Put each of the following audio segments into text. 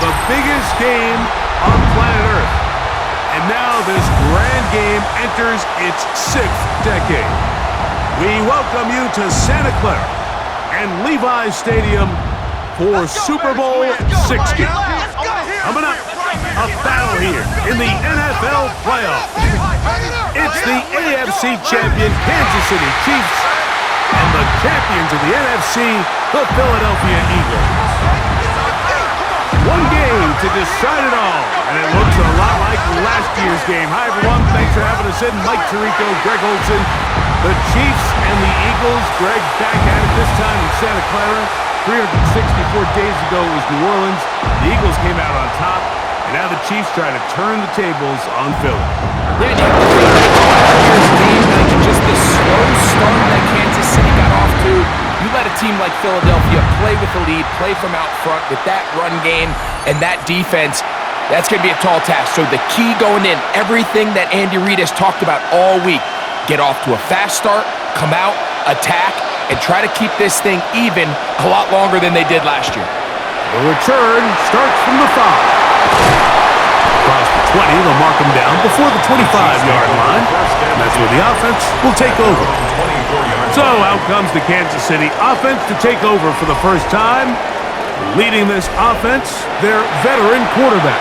the biggest game on planet Earth. And now this grand game enters its 6th decade. We welcome you to Santa Clara and Levi's Stadium for Super Bowl 60. Coming up, a battle here in the NFL playoffs. It's the AFC champion Kansas City Chiefs and the champions of the NFC, the Philadelphia Eagles. One game to decide it all, and it looks a lot like last year's game. Hi, everyone. Thanks for having us in. Mike Tirico, Greg Olson, the Chiefs and the Eagles. Greg back at it this time in Santa Clara. 364 days ago it was New Orleans. The Eagles came out on top, and now the Chiefs try to turn the tables on Philly. Yeah, you have to think about last year's game, like just the slow start that Kansas City got off to. You let a team like Philadelphia play with the lead, play from out front with that run game and that defense. That's going to be a tall task. So the key going in, everything that Andy Reid has talked about all week, get off to a fast start, come out, attack, and try to keep this thing even a lot longer than they did last year. The return starts from the 5. Across the 20, they'll mark him down before the 25-yard line. And that's where the offense will take over. So out comes the Kansas City offense to take over for the first time. Leading this offense, their veteran quarterback.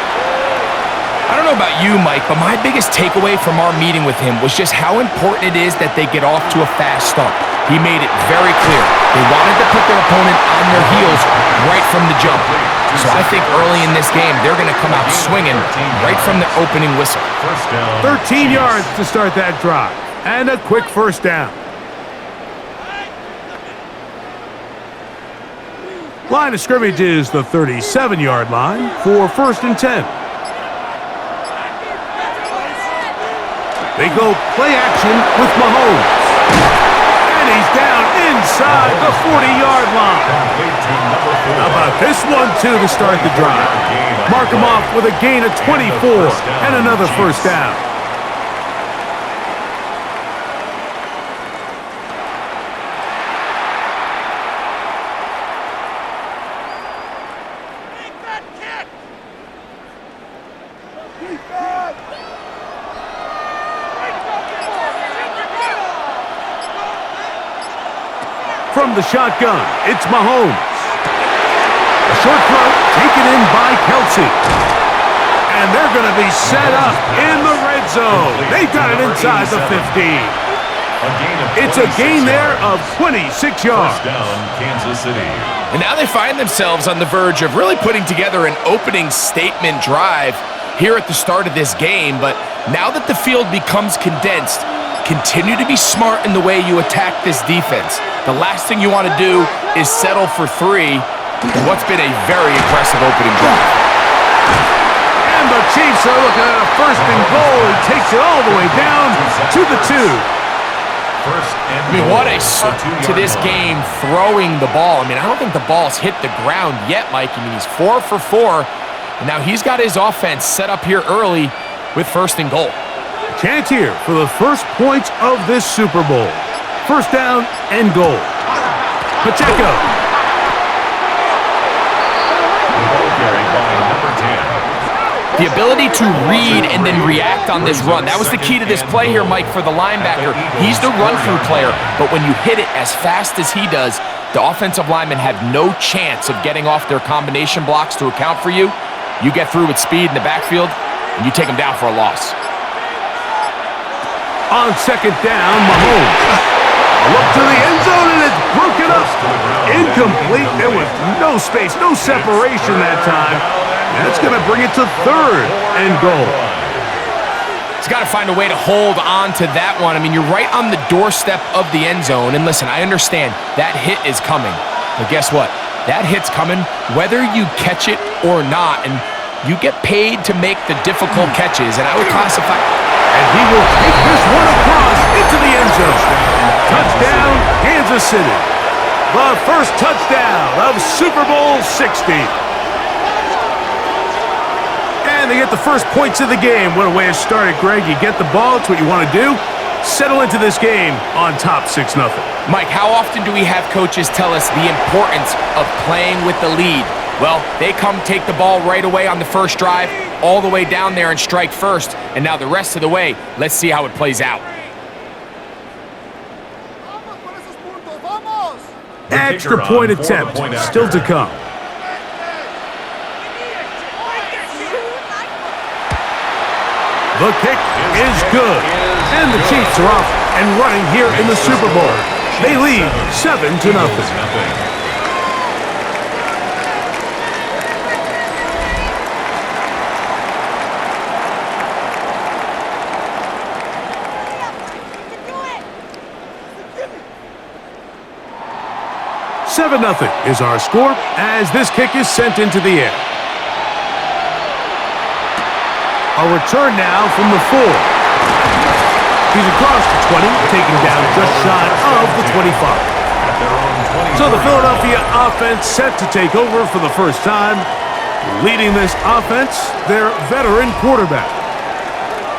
I don't know about you, Mike, but my biggest takeaway from our meeting with him was just how important it is that they get off to a fast start. He made it very clear. They wanted to put their opponent on their heels right from the jump. So I think early in this game, they're going to come out swinging right from the opening whistle. 13 yards to start that drive, and a quick first down. Line of scrimmage is the 37-yard line for 1st and 10. They go play action with Mahomes. And he's down inside the 40-yard line. How about this one, too, to start the drive? Mark him off with a gain of 24 and another first down. From the shotgun, it's Mahomes. A short throw taken in by Kelsey. And they're going to be set up in the red zone. They've got it inside the 15. It's a gain there of 26 yards. First down, Kansas City. And now they find themselves on the verge of really putting together an opening statement drive here at the start of this game. But now that the field becomes condensed, continue to be smart in the way you attack this defense. The last thing you want to do is settle for 3 in what's been a very aggressive opening drive. And the Chiefs are looking at a 1st and goal. He takes it all the way down to the 2. I mean, what a start to this game throwing the ball. I mean, I don't think the ball's hit the ground yet, Mike. I mean, he's 4 for 4. And now he's got his offense set up here early with 1st and goal. Chance here for the first points of this Super Bowl. 1st down and goal. Pacheco. The ability to read and then react on this run. That was the key to this play here, Mike, for the linebacker. He's the run-through player, but when you hit it as fast as he does, the offensive linemen have no chance of getting off their combination blocks to account for you. You get through with speed in the backfield, and you take them down for a loss. On 2nd down, Mahomes. Look to the end zone, and it's broken up. Incomplete. There was no space, no separation that time. That's going to bring it to 3rd and goal. He's got to find a way to hold on to that one. I mean, you're right on the doorstep of the end zone. And listen, I understand that hit is coming. But guess what? That hit's coming whether you catch it or not. And you get paid to make the difficult catches. And I would classify... And he will take this one across into the end zone. Touchdown, Kansas City. The first touchdown of Super Bowl 60. And they get the first points of the game. What a way to start it, Greg. You get the ball. It's what you want to do. Settle into this game on top 6-0. Mike, how often do we have coaches tell us the importance of playing with the lead? Well, they come take the ball right away on the first drive, all the way down there and strike first. And now the rest of the way, let's see how it plays out. Extra point attempt still to come. The kick is good. And the Chiefs are off and running here in the Super Bowl. They lead 7-0. $7-0 is our score as this kick is sent into the air. A return now from the 4. He's across the 20, taken down just shy of the 25. So the Philadelphia offense set to take over for the first time. Leading this offense, their veteran quarterback.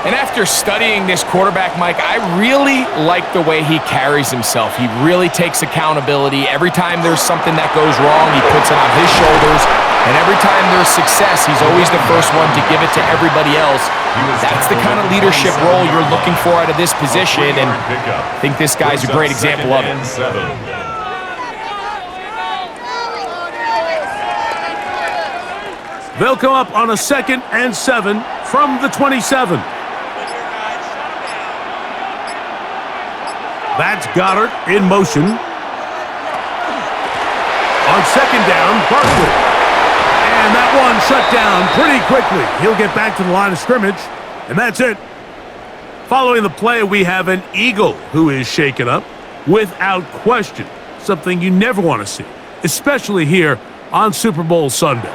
And after studying this quarterback, Mike, I really like the way he carries himself. He really takes accountability. Every time there's something that goes wrong, he puts it on his shoulders. And every time there's success, he's always the first one to give it to everybody else. That's the kind of leadership role you're looking for out of this position, and I think this guy's a great example of it. They'll come up on a 2nd and 7 from the 27. That's Goddard in motion. On 2nd down, Barkley. And that one shut down pretty quickly. He'll get back to the line of scrimmage, and that's it. Following the play, we have an Eagle who is shaken up without question. Something you never want to see, especially here on Super Bowl Sunday.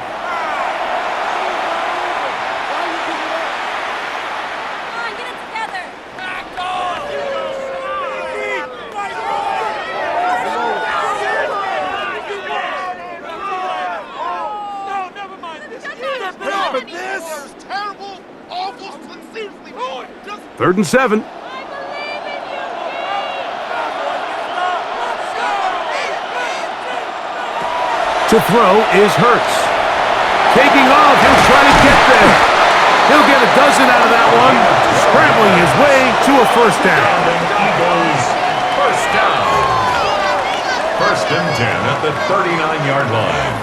Third and 7. To throw is Hurts. Taking off, he'll try to get there. He'll get a dozen out of that one, scrambling his way to a first down. Eagles, first down. 1st and 10 at the 39-yard line.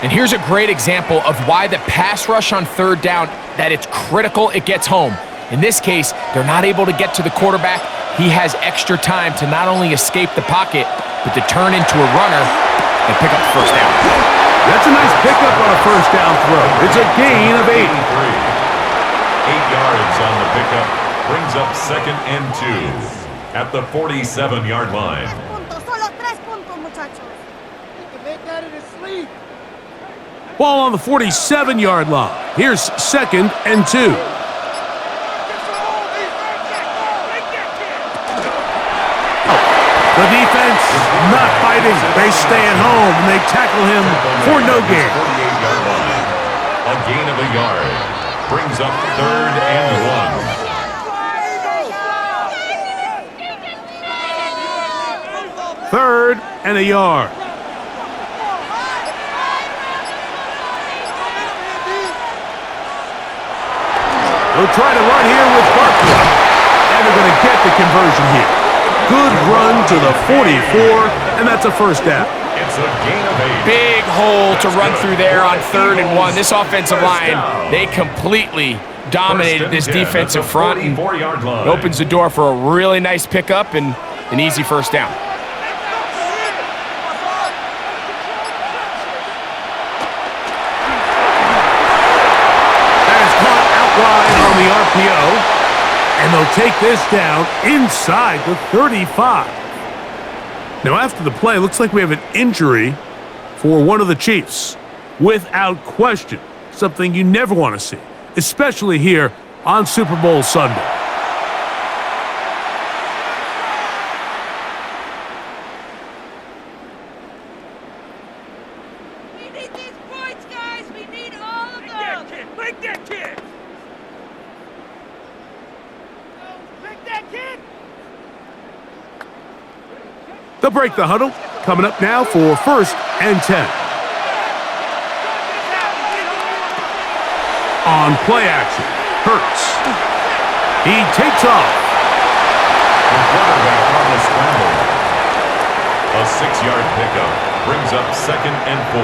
And here's a great example of why the pass rush on 3rd down, that it's critical it gets home. In this case, they're not able to get to the quarterback. He has extra time to not only escape the pocket, but to turn into a runner and pick up the first down. That's a nice pickup on a first down throw. It's a gain of 8. 8 yards on the pickup. Brings up 2nd and 2 at the 47-yard line. Ball on the 47-yard line. Here's 2nd and 2. The defense not fighting. They stay at home and they tackle him for no gain. 48-yard line. A gain of a yard. Brings up 3rd and 1. 3rd and a yard. They'll try to run here with Barkley. And they're going to get the conversion here. Good run to the 44, and that's a first down. It's a gain of 8. Big hole to run through there on 3rd and 1. This offensive line, they completely dominated this defensive front. And it opens the door for a really nice pickup and an easy first down. That is caught out wide on the RPO. And they'll take this down inside the 35. Now, after the play, looks like we have an injury for one of the Chiefs. Without question, something you never want to see, especially here on Super Bowl Sunday. We need these points, guys. We need all of them. Make that kick. They'll break the huddle. Coming up now for 1st and 10. on play action. Hurts. He takes off. The quarterback on the scramble. A 6-yard pickup brings up 2nd and 4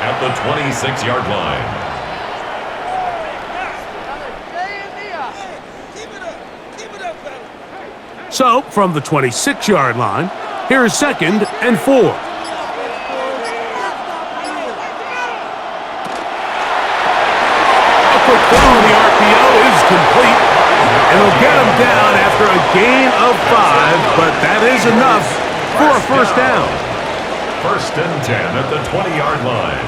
at the 26-yard line. So, from the 26-yard line, here's 2nd and 4. A quick throw to the RPO is complete. It'll get him down after a gain of 5, but that is enough for a first down. 1st and 10 at the 20-yard line.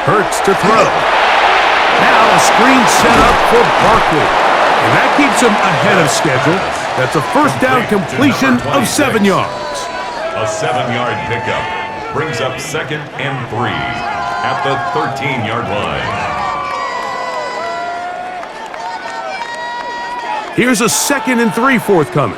Hurts to throw. Now a screen set up for Barkley. And that keeps him ahead of schedule. That's a first down completion of 7 yards. A 7-yard pickup brings up 2nd and 3 at the 13-yard line. Here's a 2nd and 3 forthcoming.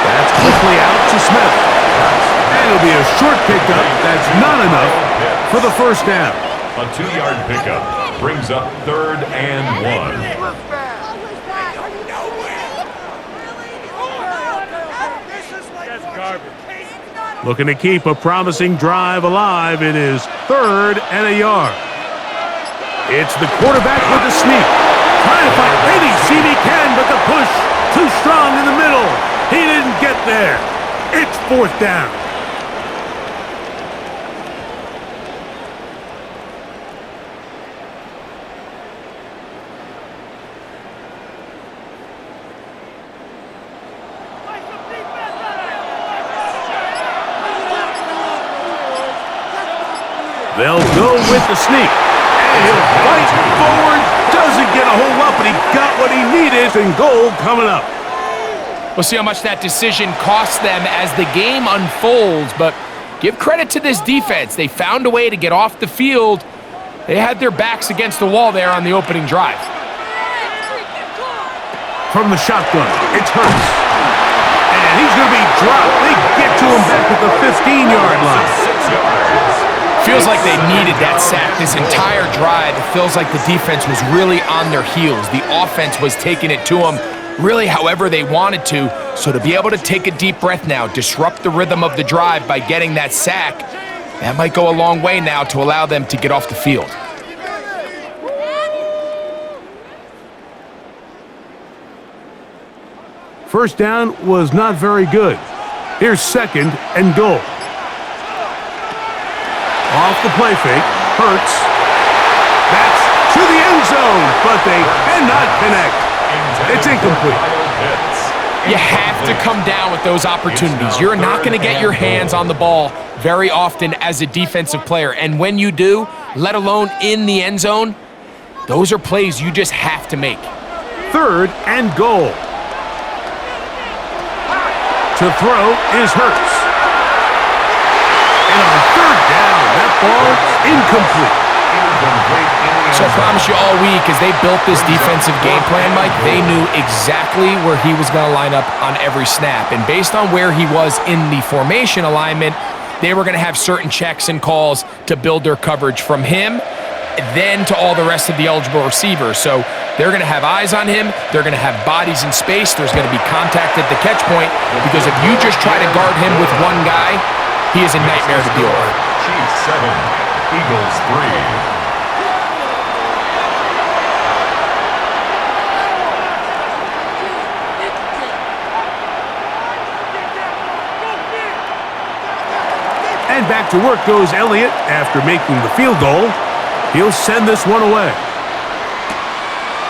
That's quickly out to Smith. And it'll be a short pickup. That's not enough for the first down. A 2-yard pickup brings up 3rd and 1. Looking to keep a promising drive alive. It is 3rd and a yard. It's the quarterback with the sneak. Trying to find any seam he can, but the push too strong in the middle. He didn't get there. It's 4th down. They'll go with the sneak. And he'll fight forward. Doesn't get a whole lot, but he got what he needed. And goal coming up. We'll see how much that decision costs them as the game unfolds, but give credit to this defense. They found a way to get off the field. They had their backs against the wall there on the opening drive. From the shotgun, it's Hurts. And he's going to be dropped. They get to him back at the 15-yard line. 6 yards. Feels like they needed that sack this entire drive. It feels like the defense was really on their heels. The offense was taking it to them really however they wanted to. So to be able to take a deep breath now, disrupt the rhythm of the drive by getting that sack, that might go a long way now to allow them to get off the field. First down was not very good. Here's 2nd and goal. Off the play fake, Hurts. That's to the end zone, but they cannot connect. It's incomplete. You have to come down with those opportunities. You're not going to get your hands on the ball very often as a defensive player. And when you do, let alone in the end zone, those are plays you just have to make. 3rd and goal. To throw is Hurts. And on 3rd down, that ball incomplete. So I promise you all week, as they built this defensive game plan, Mike, they knew exactly where he was going to line up on every snap. And based on where he was in the formation alignment, they were going to have certain checks and calls to build their coverage from him, then to all the rest of the eligible receivers. So they're going to have eyes on him. They're going to have bodies in space. There's going to be contact at the catch point, because if you just try to guard him with one guy, he is a nightmare to deal with. Chiefs 7, Eagles 3. And back to work goes Elliott after making the field goal. He'll send this one away.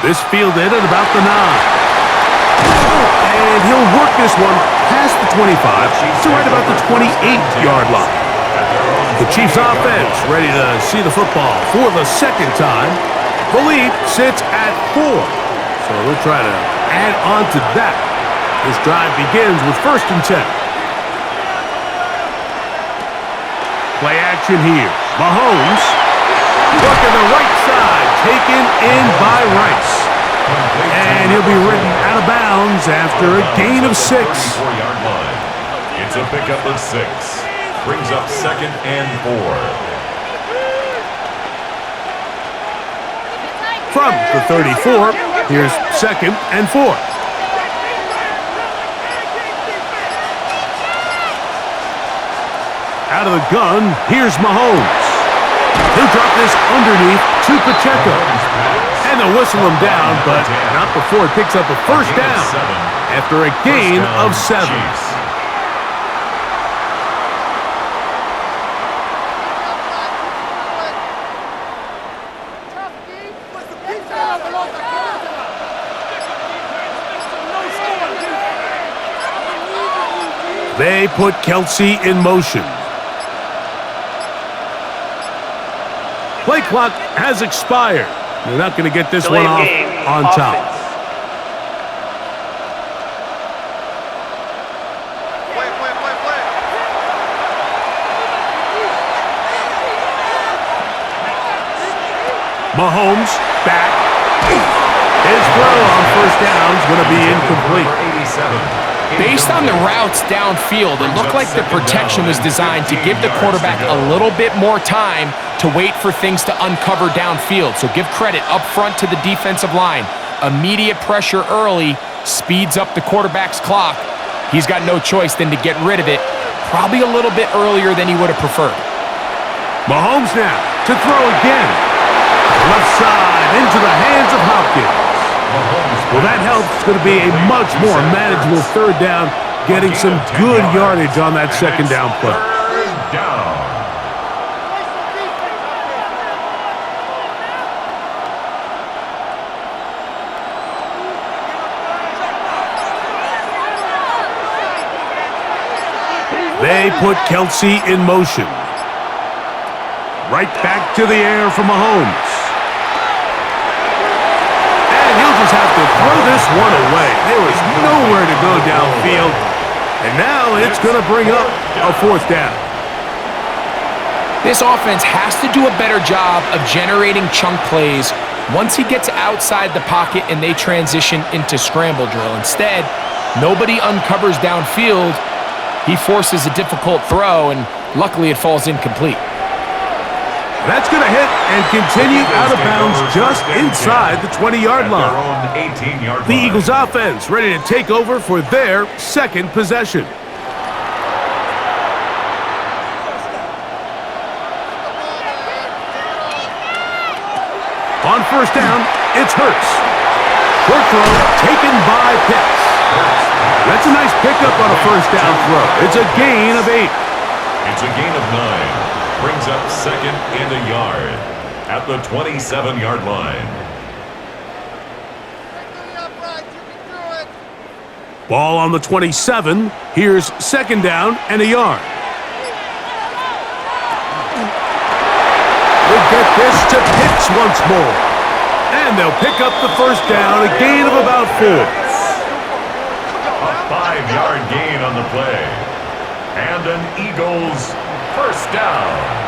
This fielded at about the 9. And he'll work this one past the 25 to right about the 28-yard line. The Chiefs offense ready to see the football for the 2nd time. The lead sits at 4. So they'll try to add on to that. This drive begins with 1st and 10. Play action here. Mahomes. Working the right side, taken in by Rice. And he'll be ridden out of bounds after a gain of 6. 34-yard line. It's a pickup of 6. Brings up 2nd and 4. From the 34, here's 2nd and 4. Out of the gun, here's Mahomes. He'll drop this underneath to Pacheco. And they'll whistle him down, but not before it picks up a first down after a gain of 7. They put Kelsey in motion. Play clock has expired. They're not going to get this one off on top. Mahomes back. His throw on first down is going to be incomplete. Based on the routes downfield, it looked like the protection was designed to give the quarterback a little bit more time to wait for things to uncover downfield. So give credit up front to the defensive line. Immediate pressure early speeds up the quarterback's clock. He's got no choice than to get rid of it, probably a little bit earlier than he would have preferred. Mahomes now to throw again. Left side into the hands of Hopkins. Well, that helps. It's going to be a much more manageable third down, getting some good yardage on that second down play. Third down. They put Kelsey in motion. Right back to the air for Mahomes. Just have to throw this one away. There was nowhere to go downfield. And now it's going to bring up a fourth down. This offense has to do a better job of generating chunk plays once he gets outside the pocket and they transition into scramble drill. Instead, nobody uncovers downfield. He forces a difficult throw, and luckily it falls incomplete. That's going to hit and continue out of bounds just inside the 20-yard line. The Eagles offense ready to take over for their second possession. On first down, it's Hurts. Short throw taken by Pitts. That's a nice pickup on a first down throw. It's a gain of 8. It's a gain of 9. Brings up 2nd and a yard at the 27-yard line. Ball on the 27. Here's 2nd down and a yard. We'll get this to Pitts once more. And they'll pick up the first down, a gain of about 4. A 5-yard gain on the play. And an Eagles first down.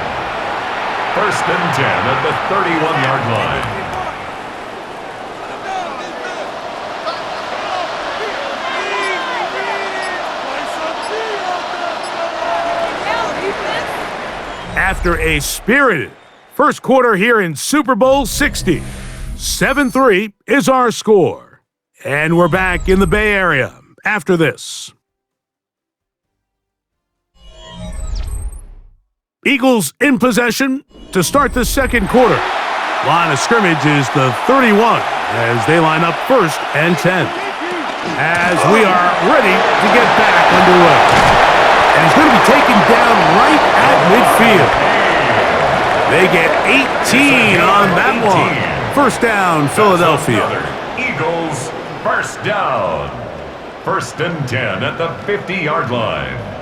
1st and 10 at the 31-yard line. After a spirited first quarter here in Super Bowl 60, 7-3 is our score. And we're back in the Bay Area after this. Eagles in possession to start the second quarter. Line of scrimmage is the 31 as they line up 1st and 10. As we are ready to get back underway. And he's going to be taken down right at midfield. They get 18 on that one. First down, Philadelphia. Eagles first down. 1st and 10 at the 50-yard line.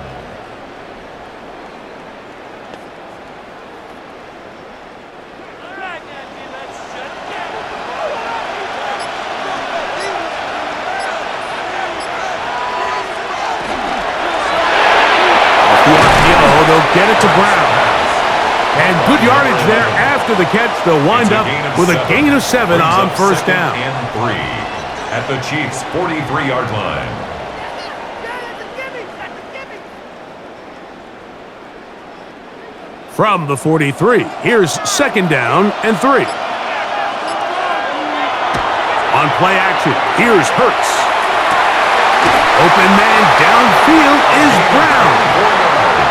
They'll get it to Brown. And good yardage there after After the catch, they'll wind up with a gain of 7 on first down. And 3 at the Chiefs' 43-yard line. From the 43, here's second down and 3. On play action, here's Hurts. Open man downfield is Brown.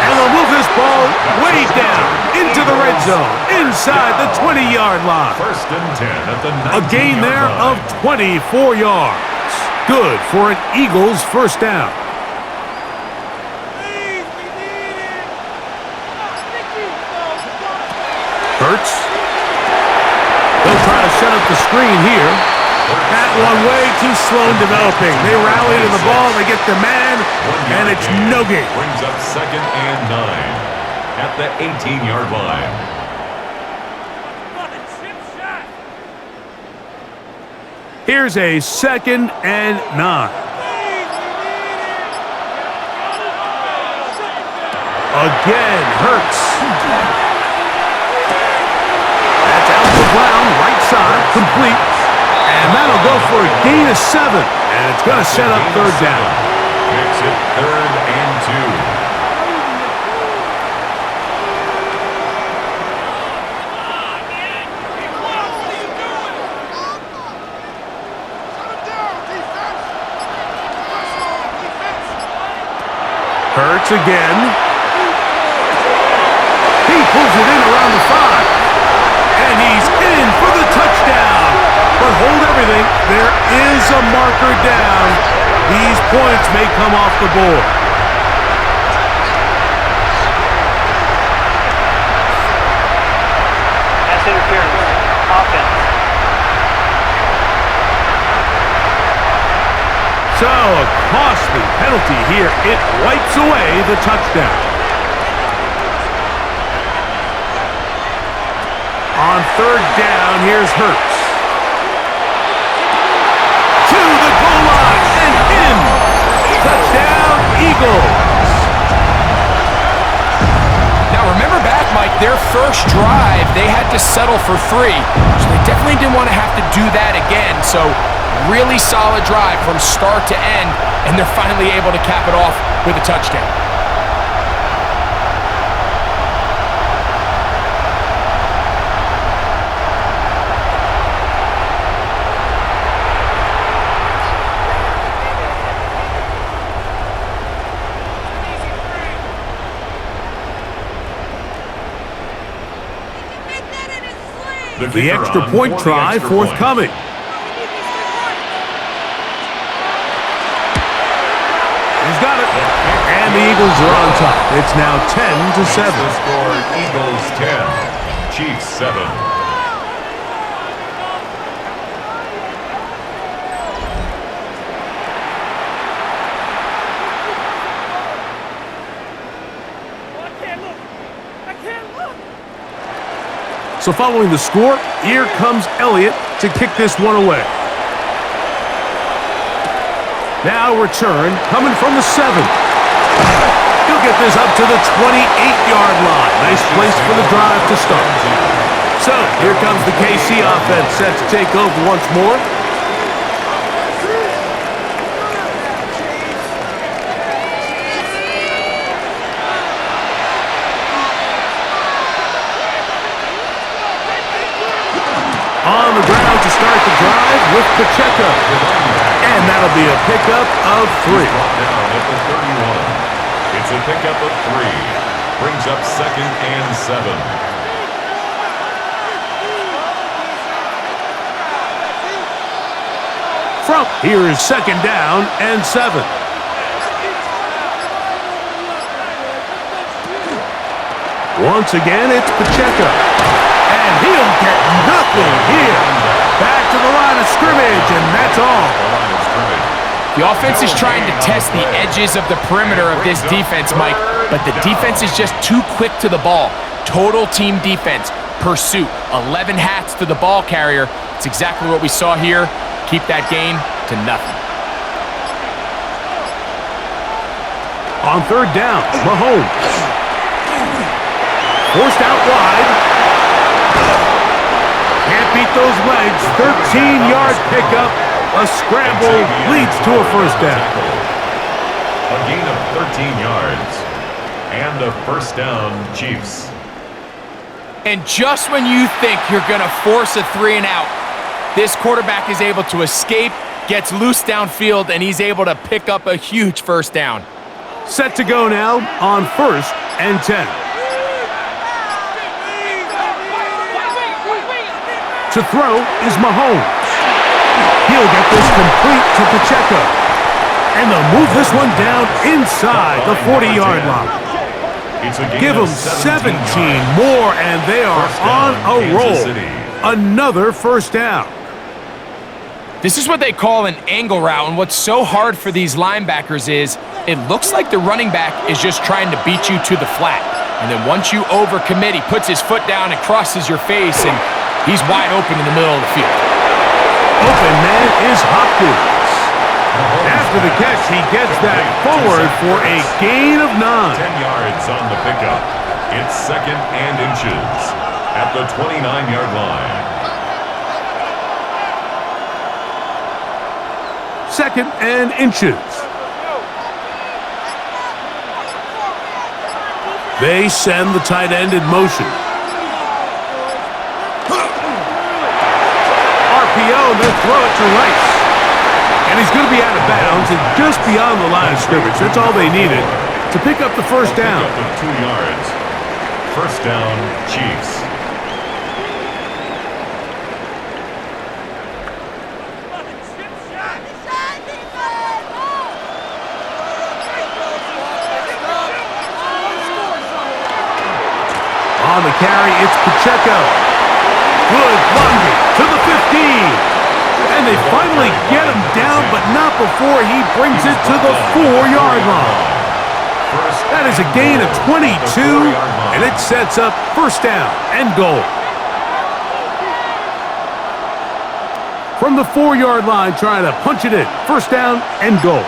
And they'll move this ball way down into the red zone, inside the 20-yard line. First and 10 at the 19-yard line. A gain there of 24 yards. Good for an Eagles first down. Hurts. They'll try to set up the screen here. That one way too slow in developing. They rally to the ball, they get the man, and it's no gain. Brings up second and 9 at the 18-yard line. Here's a second and 9. Again, Hurts. That's out to Brown, right side, complete. And that'll go for a gain of 7. And it's going to set up third down. Makes it third and 2. Hurts again. He pulls it in around the 5. And he's in for the touchdown. But hold everything. There is a marker down. These points may come off the board. That's interference. Offense. So, a costly penalty here. It wipes away the touchdown. On third down, here's Hurts. To the goal line and in. Touchdown, Eagles. Now remember back, Mike, their first drive, they had to settle for 3. So they definitely didn't want to have to do that again. So really solid drive from start to end, and they're finally able to cap it off with a touchdown. The extra point try forthcoming. He's got it. And the Eagles are on top. It's now 10-7. The score, Eagles 10, Chiefs 7. So following the score, here comes Elliott to kick this one away. Now return coming from the 7. He'll get this up to the 28-yard line. Nice place for the drive to start. So here comes the KC offense set to take over once more. On the ground to start the drive with Pacheco. And that'll be a pickup of 3. Down at the 31. It's a pickup of 3. Brings up second and 7. From here is second down and 7. Once again, it's Pacheco. And he'll get nothing here. Back to the line of scrimmage, and that's all. The offense is trying to test the edges of the perimeter of this defense, Mike, but the defense is just too quick to the ball. Total team defense, pursuit, 11 hats to the ball carrier. It's exactly what we saw here. Keep that gain to nothing. On third down, Mahomes. Forced out wide. those legs. 13-yard pickup. A scramble leads to a first down. A gain of 13 yards. And a first down, Chiefs. And just when you think you're going to force a 3 and out, this quarterback is able to escape, gets loose downfield, and he's able to pick up a huge first down. Set to go now on 1st and 10. To throw is Mahomes. He'll get this complete to Pacheco. And they'll move this one down inside the 40-yard line. Give them 17 more, and they are on a roll. Another first down. This is what they call an angle route, and what's so hard for these linebackers is it looks like the running back is just trying to beat you to the flat. And then once you overcommit, he puts his foot down and crosses your face, and he's wide open in the middle of the field. Open man is Hopkins. After the catch, he gets that forward for a gain of 9. 10 yards on the pickup. It's 2nd and inches at the 29-yard line. 2nd and inches. They send the tight end in motion. RPO, and they'll throw it to Rice. And he's going to be out of bounds and just beyond the line of scrimmage. That's all they needed to pick up the first down. Pick up of 2 yards. First down, Chiefs. On the carry, it's Pacheco. Good blocking to the 15. And they finally get him down, but not before he brings it to the 4-yard line. That is a gain of 22, and it sets up first down and goal. From the 4-yard line, trying to punch it in. First down and goal.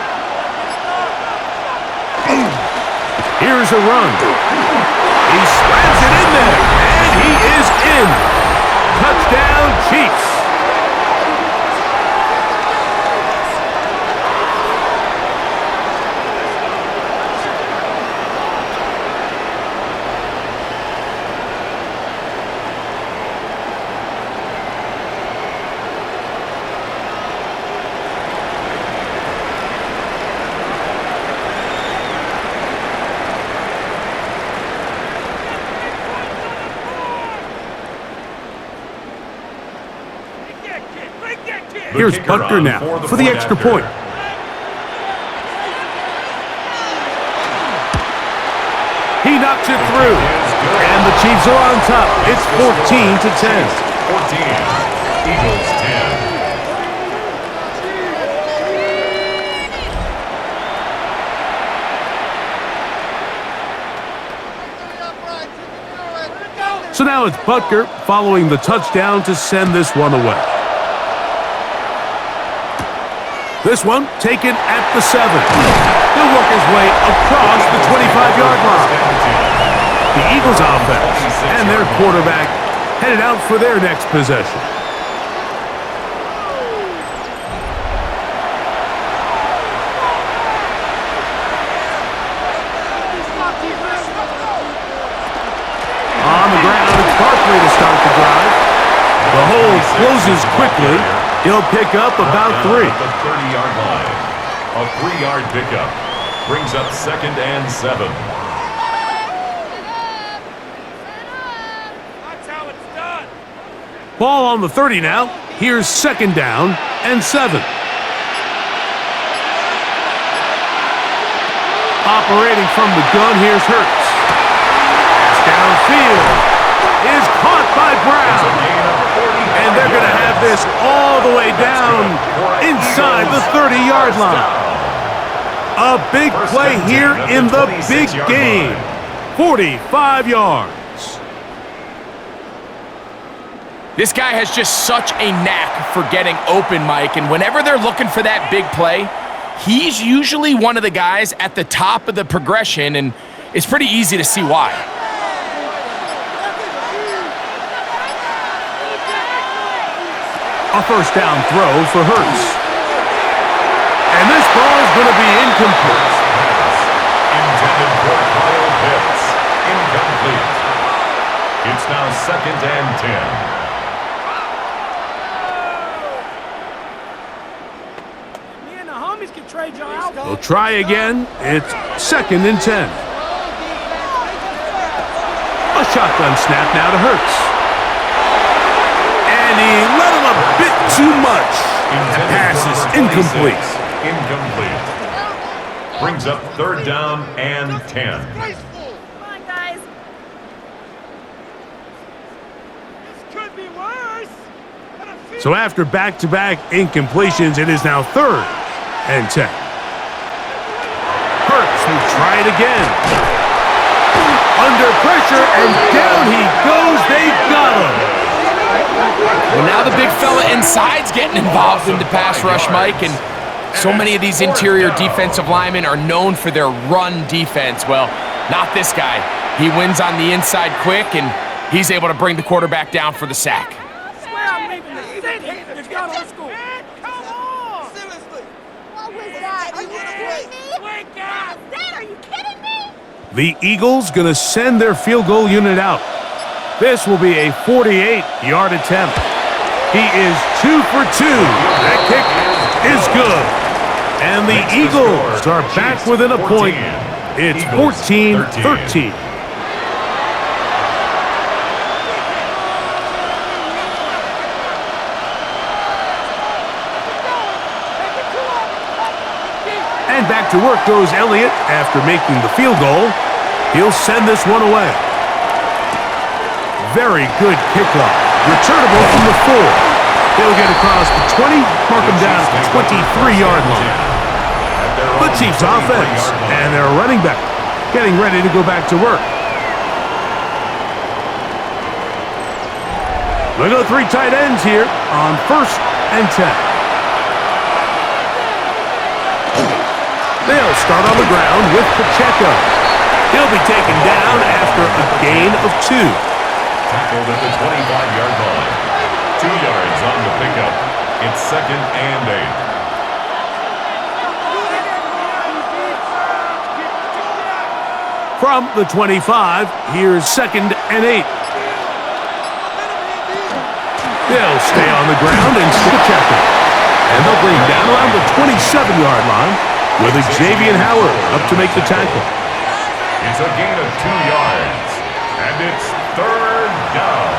Here's a run. He slams it in there, and he is in. Touchdown, Chiefs. Here's Butker now for the extra point. He knocks it through. And the Chiefs are on top. It's 14-10. 14. Eagles 10. So now it's Butker following the touchdown to send this one away. This one taken at the 7. He'll work his way across the 25-yard line. The Eagles offense and their quarterback headed out for their next possession. On the ground, it's Barkley to start the drive. The hole closes quickly. He'll pick up about 3. At the 30-yard line. A 3-yard pickup brings up 2nd and 7. That's how it's done. Ball on the 30 now. Here's 2nd down and 7. Operating from the gun, here's Hurts. Pass downfield is caught by Brown. And they're going to have this all the way down inside the 30-yard line. A big play here in the big game. 45 yards. This guy has just such a knack for getting open, Mike, and whenever they're looking for that big play, he's usually one of the guys at the top of the progression, and it's pretty easy to see why. A first down throw for Hurts. And this ball is going to be incomplete. Intended for Kyle Pitts. Incomplete. It's now 2nd and 10. Me and the homies can trade y'all out. They'll try again. It's 2nd and 10. A shotgun snap now to Hurts. And he let him a bit too much. The pass is incomplete. Incomplete. Brings up 3rd down and 10. Come on, guys. This could be worse. So after back-to-back incompletions, it is now 3rd and 10. Hurts will try it again. Under pressure, and down he goes. They got him. Well, now the big fella inside's getting involved in the pass rush, Mike, and so many of these interior defensive linemen are known for their run defense. Well, not this guy. He wins on the inside quick, and he's able to bring the quarterback down for the sack. I swear I'm leaving the city if y'all don't score. Come on! Seriously. What was that? Are you kidding me? Wake up! Are you kidding me? The Eagles going to send their field goal unit out. This will be a 48-yard attempt. He is 2 for 2. That kick is good. And the Eagles are back within a point. It's 14-13. And back to work goes Elliott after making the field goal. He'll send this one away. Very good kickoff. Returnable from the 4. He'll get across the 20, mark him down at the 23-yard line. The Chiefs offense and their running back getting ready to go back to work. Look at the 3 tight ends here on 1st and 10. They'll start on the ground with Pacheco. He'll be taken down after a gain of 2. Tackled at the 25-yard line. 2 yards on the pickup. It's 2nd and 8. From the 25, here's 2nd and 8. They'll stay on the ground and Pacheco. And they'll bring him down around the 27-yard line with Xavier Howard up to make the tackle. It's a gain of 2 yards. And it's 3rd down.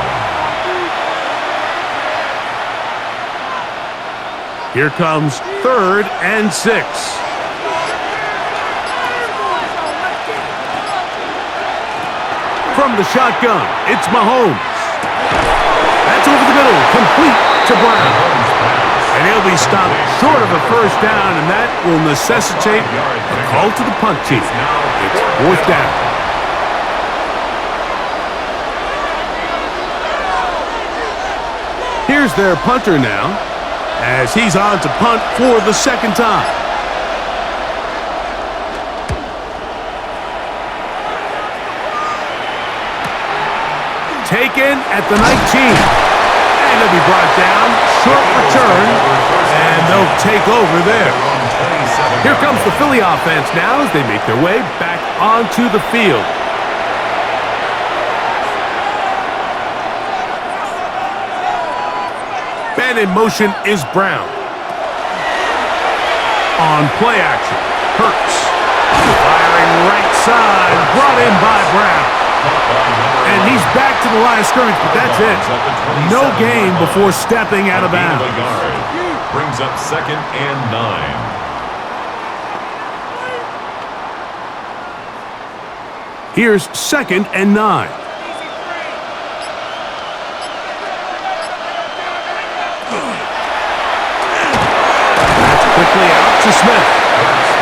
Here comes 3rd and 6. From the shotgun, it's Mahomes. That's over the middle, complete to Brown. And he'll be stopped short of a first down, and that will necessitate a call to the punt team. It's 4th down. Here's their punter now, as he's on to punt for the 2nd time. Taken at the 19. And he'll be brought down. Short return. And they'll take over there. Here comes the Philly offense now as they make their way back onto the field. Man in motion is Brown. On play action, Hurts. Firing right side, brought in by Brown. And he's back to the line of scrimmage, but that's it. No gain before stepping out of bounds. Brings up 2nd and 9. Here's 2nd and 9. Quickly out to Smith.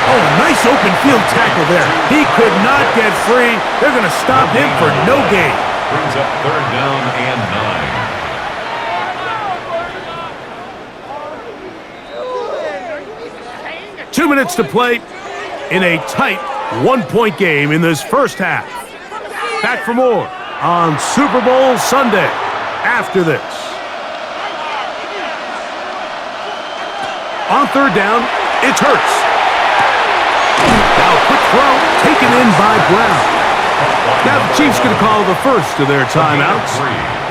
Oh, nice open field tackle there. He could not get free. They're going to stop him for no gain. Brings up 3rd down and 9. 2 minutes to play in a tight 1-point game in this first half. Back for more on Super Bowl Sunday after this. On third down, it's Hurts. Now quick throw taken in by Brown. Now the Chiefs going to call the first of their timeouts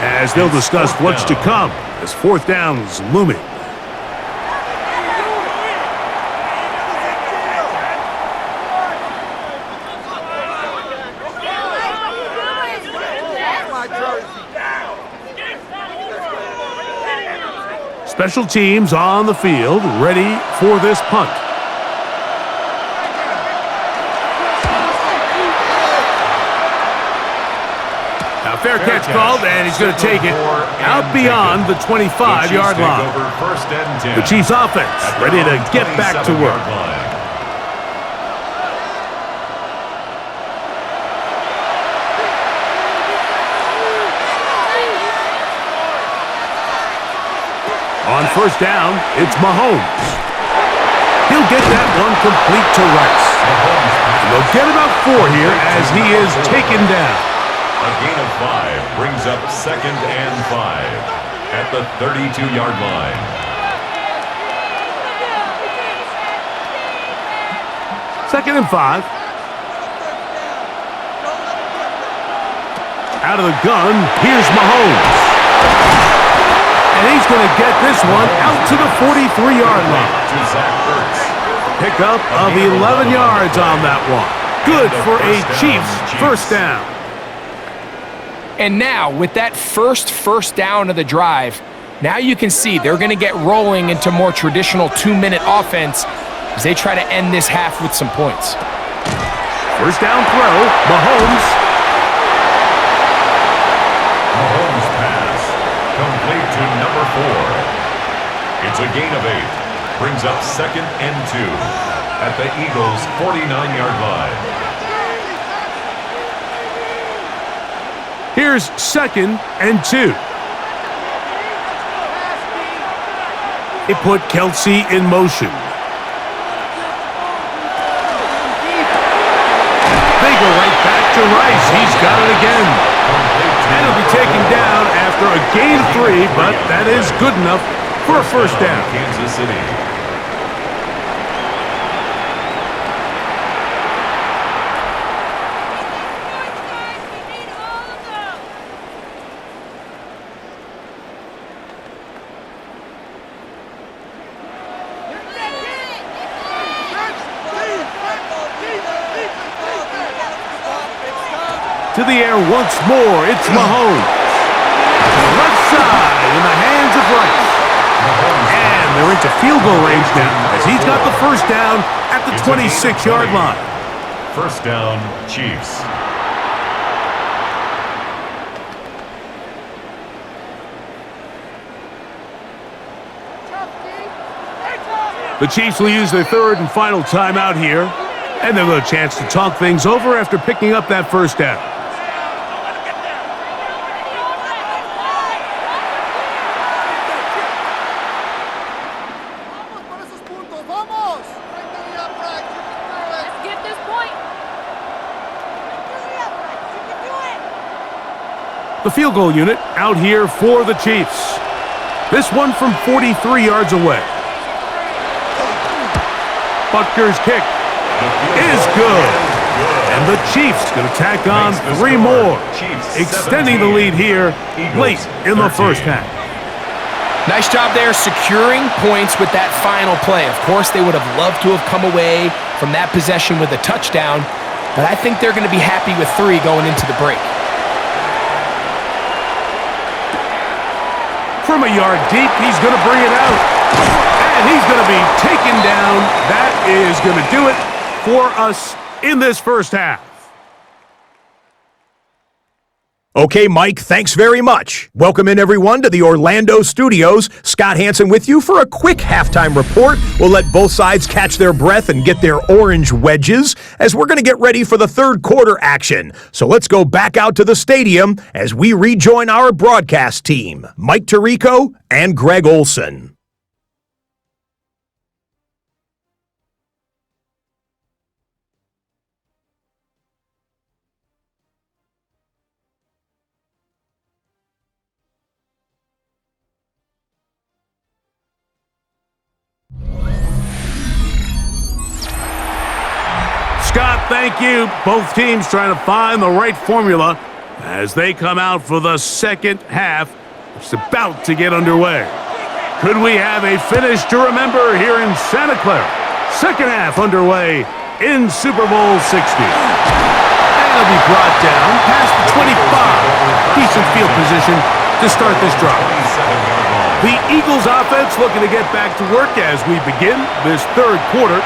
as they'll discuss what's to come as fourth down is looming. Special teams on the field, ready for this punt. Now fair catch called, and he's going to take it out beyond the 25-yard line. The Chiefs offense ready to get back to work. On first down, it's Mahomes. He'll get that one complete to Rice. And they'll get about 4 here as he is taken down. A gain of 5 brings up 2nd and 5 at the 32-yard line. Second and 5. Out of the gun, here's Mahomes. And he's going to get this one out to the 43-yard line. Pickup of 11 yards on that one. Good for a Chiefs first down. And now, with that first down of the drive, now you can see they're going to get rolling into more traditional 2-minute offense as they try to end this half with some points. First down throw, Mahomes. Mahomes pass, complete to number 4. It's a gain of 8. Brings up 2nd and 2 at the Eagles' 49-yard line. Here's 2nd and 2. They put Kelsey in motion. They go right back to Rice. He's got it again. And he'll be taken down after a gain of 3, but that is good enough for a first down. Kansas City. To the air once more, it's Mahomes. Left side in the hands of Rice. And they're into field goal range now as he's got the first down at the 26-yard line. First down, Chiefs. The Chiefs will use their third and final timeout here, and they'll have a chance to talk things over after picking up that first down. The field goal unit out here for the Chiefs. This one from 43 yards away. Butker's kick is good. And the Chiefs going to tack on 3 more, extending the lead here late in the first half. Nice job there securing points with that final play. Of course, they would have loved to have come away from that possession with a touchdown, but I think they're going to be happy with 3 going into the break. From a yard deep, he's going to bring it out. And he's going to be taken down. That is going to do it for us in this first half. Okay, Mike, thanks very much. Welcome in, everyone, to the Orlando studios. Scott Hansen with you for a quick halftime report. We'll let both sides catch their breath and get their orange wedges as we're going to get ready for the third quarter action. So let's go back out to the stadium as we rejoin our broadcast team, Mike Tirico and Greg Olson. thank you. Both teams trying to find the right formula as they come out for the second half. It's about to get underway. Could we have a finish to remember here in Santa Clara? Second half underway in Super Bowl 60. And it'll be brought down past the 25. Decent field position to start this drive. The Eagles offense looking to get back to work as we begin this third quarter.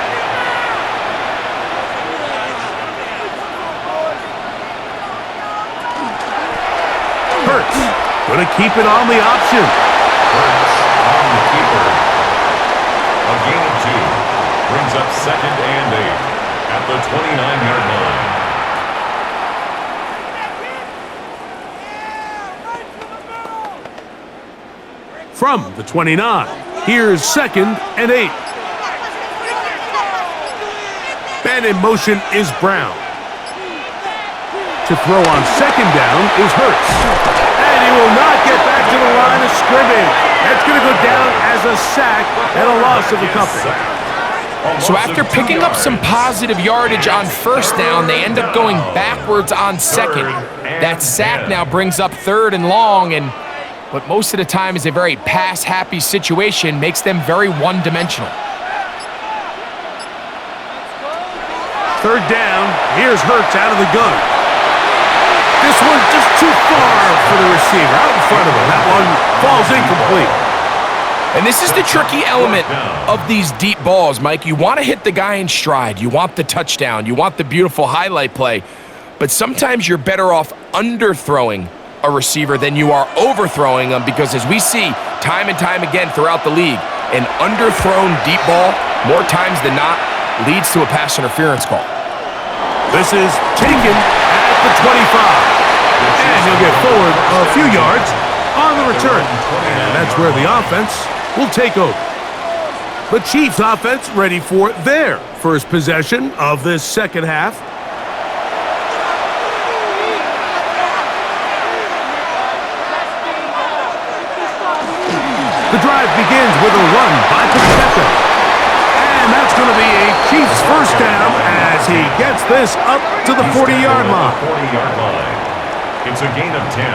Hurts going to keep it on the option. Hurts on the keeper. A gain of 2 brings up second and 8 at the 29-yard line. From the 29, here's second and 8. Man in motion is Brown. To throw on second down is Hurts. And he will not get back to the line of scrimmage. That's going to go down as a sack and a loss of a couple. So after picking up some positive yardage on first down, they end up going backwards on second. That sack now brings up third and long, and what most of the time is a very pass-happy situation makes them very one-dimensional. Third down, here's Hurts out of the gun. This one just too far for the receiver, out in front of him. That one falls incomplete. And this is the tricky element of these deep balls, Mike. You want to hit the guy in stride. You want the touchdown. You want the beautiful highlight play. But sometimes you're better off underthrowing a receiver than you are overthrowing them, because as we see time and time again throughout the league, an underthrown deep ball, more times than not, leads to a pass interference call. This is taken at the 25. And he'll get forward a few yards on the return. And that's where the offense will take over. The Chiefs offense ready for their first possession of this second half. The drive begins with a run by Phildephia. And that's going to be a Chiefs first down as he gets this up to the 40-yard line. 40-yard line. It's a gain of 10.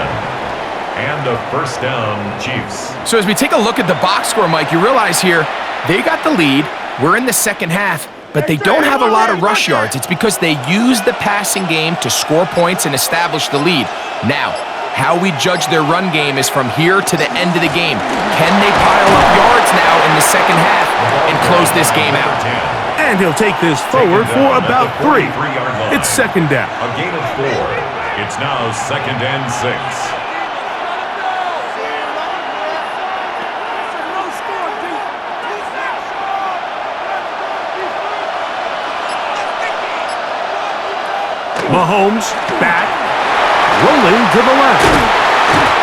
And a first down, Chiefs. So as we take a look at the box score, Mike, you realize here they got the lead. We're in the second half, but they don't have a lot of rush yards. It's because they use the passing game to score points and establish the lead. Now, how we judge their run game is from here to the end of the game. Can they pile up yards now in the second half and close this game out? And he'll take this forward for about 3. It's second down. A gain of 4. It's now second and 6. Mahomes back, rolling to the left.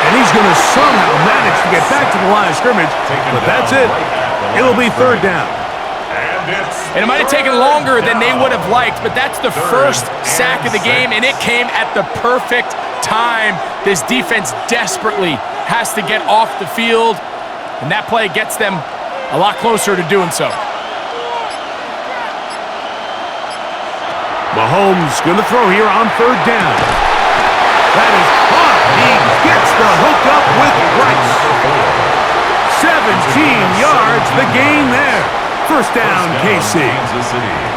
And he's going to somehow manage to get back to the line of scrimmage, but that's it. It'll be third down. And it might have taken longer than they would have liked, but that's the first sack of the game, and it came at the perfect time. This defense desperately has to get off the field, and that play gets them a lot closer to doing so. Mahomes going to throw here on third down. That is caught. He gets the hook up with Rice. 17 yards, the gain there. First down, KC. Kansas City.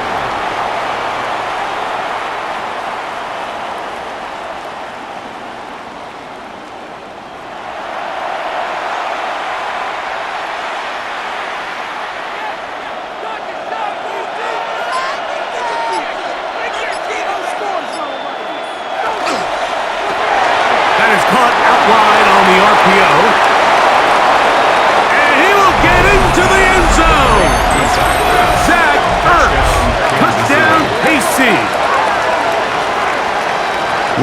Caught out wide on the RPO. And he will get into the end zone. Zach Ertz. Touchdown, KC.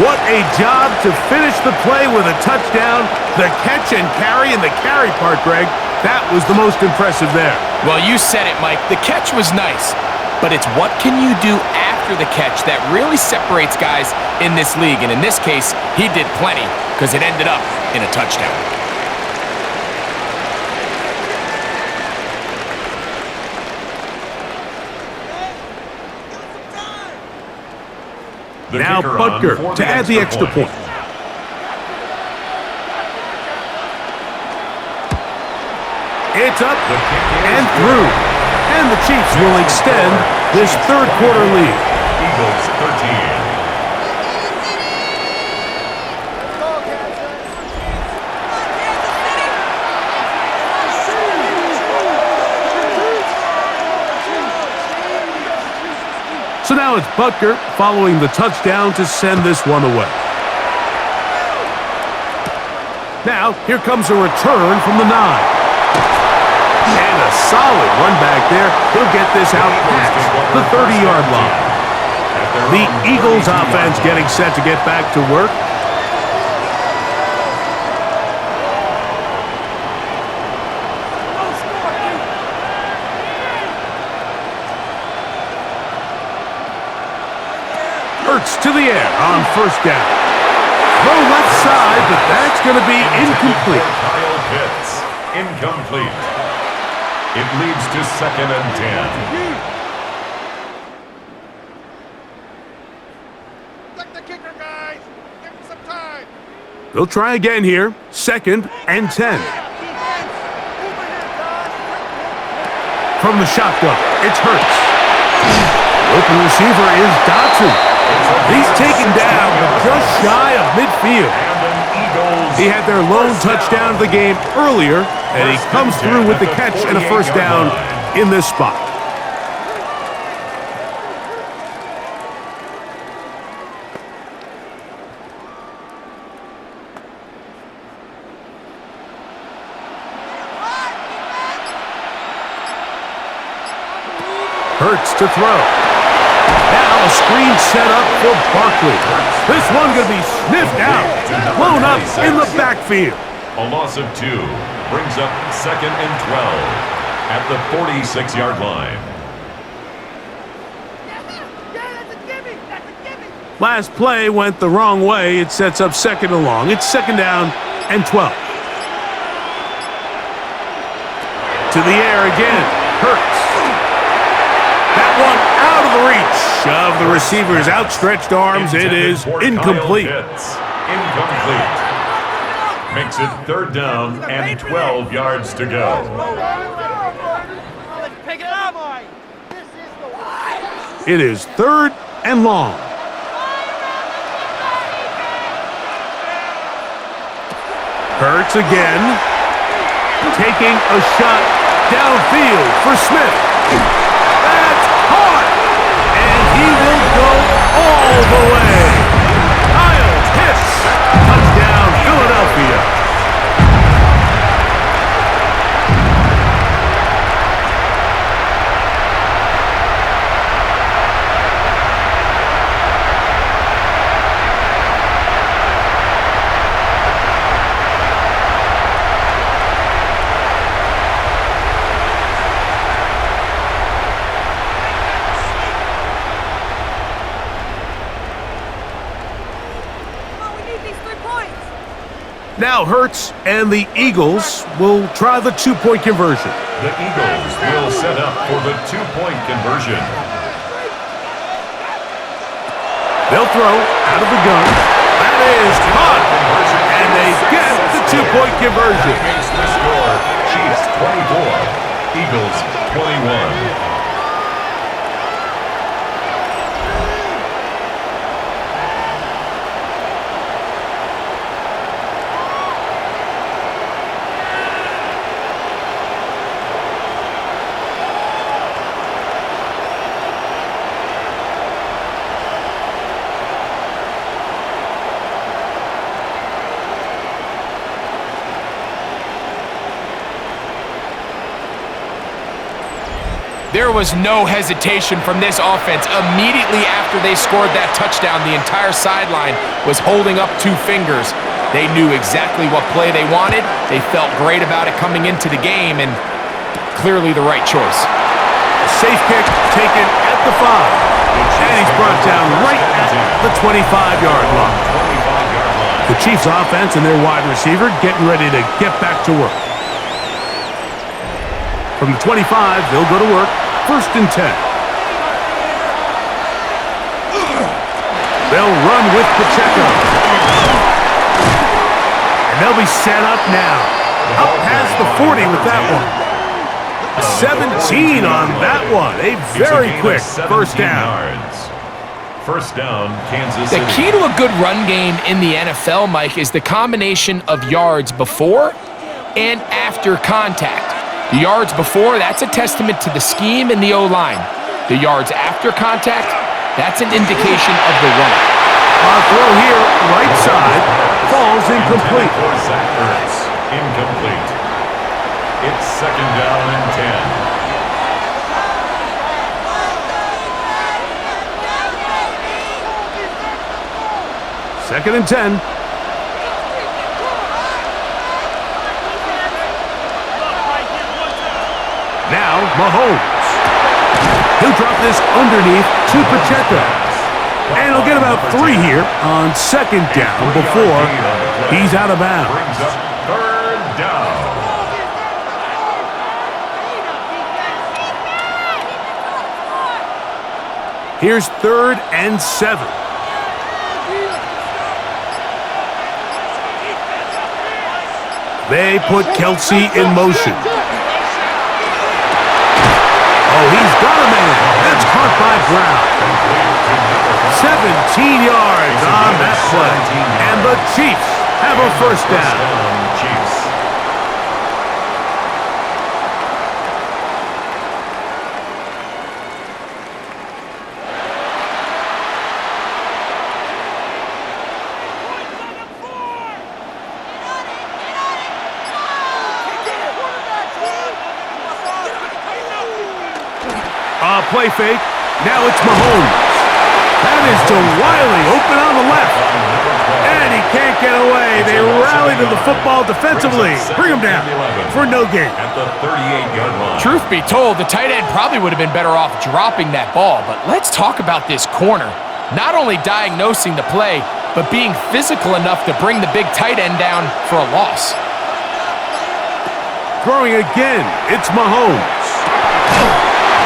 What a job to finish the play with a touchdown. The catch and carry, and the carry part, Greg, that was the most impressive there. Well, you said it, Mike. The catch was nice, but it's what can you do after the catch that really separates guys in this league. And in this case, he did plenty, because it ended up in a touchdown. The Now kicker on Butker for to add the extra point. It's up and through. And the Chiefs will extend this third quarter lead. Eagles 13. So now it's Butker following the touchdown to send this one away. Now, here comes a return from the 9. And a solid run back there. He'll get this out past the 30-yard line. The Eagles offense getting set to get back to work. To the air on first down. Throw left side, but that's going to be incomplete. Kyle Pitts, incomplete. It leads to 2nd and 10. Like the kicker, guys. Give him some time. They'll try again here. 2nd and 10. From the shotgun, it's Hurts. Open receiver is Dotson. He's taken down, but just shy of midfield. He had their lone touchdown of the game earlier, and he comes through with the catch and a first down in this spot. Hurts to throw. Now a screen set up for Barkley. This one going to be sniffed out, blown up in the backfield. A loss of 2 brings up 2nd and 12 at the 46-yard line. Last play went the wrong way. It sets up 2nd and long. It's 2nd down and 12. To the air again. Hurts. That one out of the reach of the receiver's outstretched arms. It is incomplete. Incomplete. Makes it 3rd down and 12 yards to go. Pick it up. It is 3rd and long. Hurts again. Taking a shot downfield for Smith. He will go all the way. Kyle Pitts, touchdown Philadelphia. Now Hurts and the Eagles will try the 2-point conversion. The Eagles will set up for the 2-point conversion. They'll throw out of the gun. That is caught. And they get the 2-point conversion. Against the score, Chiefs 24, Eagles 21. There was no hesitation from this offense. Immediately after they scored that touchdown, the entire sideline was holding up 2 fingers. They knew exactly what play they wanted. They felt great about it coming into the game, and clearly the right choice. Safe kick taken at the 5. And he's brought down right at the 25-yard line. The Chiefs offense and their wide receiver getting ready to get back to work. From the 25, they'll go to work. 1st and 10. They'll run with Pacheco. And they'll be set up now. Up past the 40 with that one. 17 on that one. A very quick first down. First down, Kansas The City. key to a good run game in the NFL, Mike, is the combination of yards before and after contact. The yards before, that's a testament to the scheme and the O-line. The yards after contact, that's an indication of the runner. Throw here, right side, falls incomplete. For Zach Ertz, incomplete. It's second down and 10. Second and 10. Now, Mahomes. He'll drop this underneath to Pacheco. And he'll get about 3 here on second down before he's out of bounds. Brings up third down. Here's 3rd and 7. They put Kelsey in motion. Oh, he's got a man. That's caught by Brown. 17 yards on that play. And the Chiefs have a first down. Chiefs. Play fake. Now it's Mahomes. That is to Wiley, open on the left. And he can't get away. They rally to the football defensively. Bring him down for no gain. At the 38-yard line. Truth be told, the tight end probably would have been better off dropping that ball. But let's talk about this corner. Not only diagnosing the play, but being physical enough to bring the big tight end down for a loss. Throwing again. It's Mahomes.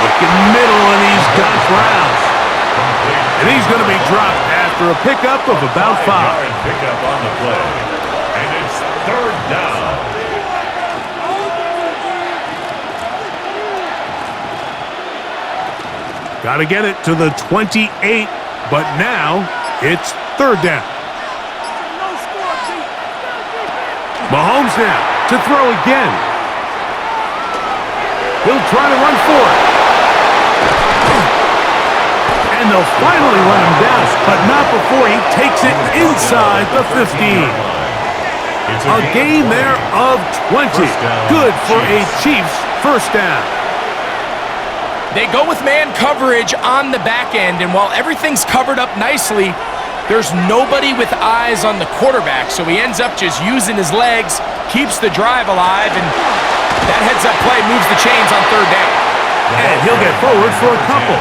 Looking middle, and he's got Brown. And he's going to be dropped after a pickup of about 5. Pickup on the play. And it's third down. Got to get it to the 28, but now it's 3rd down. Mahomes now to throw again. He'll try to run for it. And they'll finally run him down, but not before he takes it inside the 15. A gain there of 20. Good for a Chiefs first down. They go with man coverage on the back end, and while everything's covered up nicely, there's nobody with eyes on the quarterback, so he ends up just using his legs, keeps the drive alive, and that heads-up play moves the chains on 3rd down. And he'll get forward for a couple.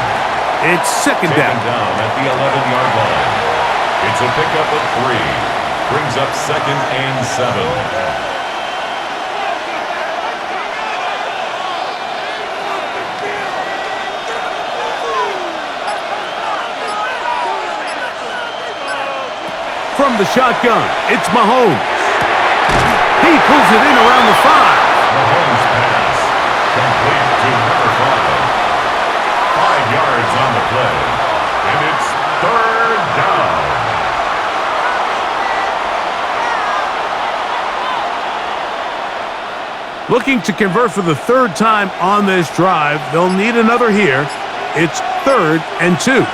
It's second down. At the 11-yard line. It's a pickup of 3. Brings up 2nd and 7. From the shotgun, it's Mahomes. He pulls it in around the 5. Mahomes pass. Complete to number 5. 5 yards on the play. And it's 3rd down. Looking to convert for the 3rd time on this drive. They'll need another here. It's 3rd and 2.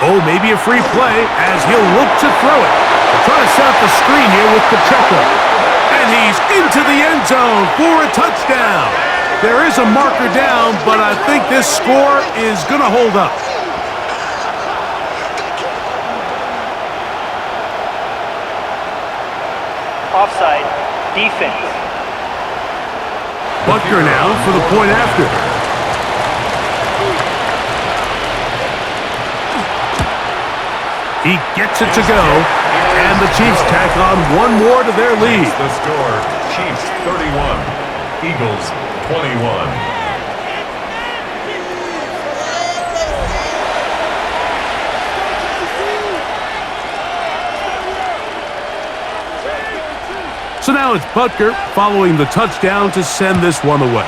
Oh, maybe a free play as he'll look to throw it. Trying to set up the screen here with Pacheco. And he's into the end zone for a touchdown. There is a marker down, but I think this score is going to hold up. Offside. Defense. Butker now for the point after. He gets it to go, and the Chiefs tack on one more to their lead. The score, Chiefs 31, Eagles 21. now it's Butker following the touchdown to send this one away.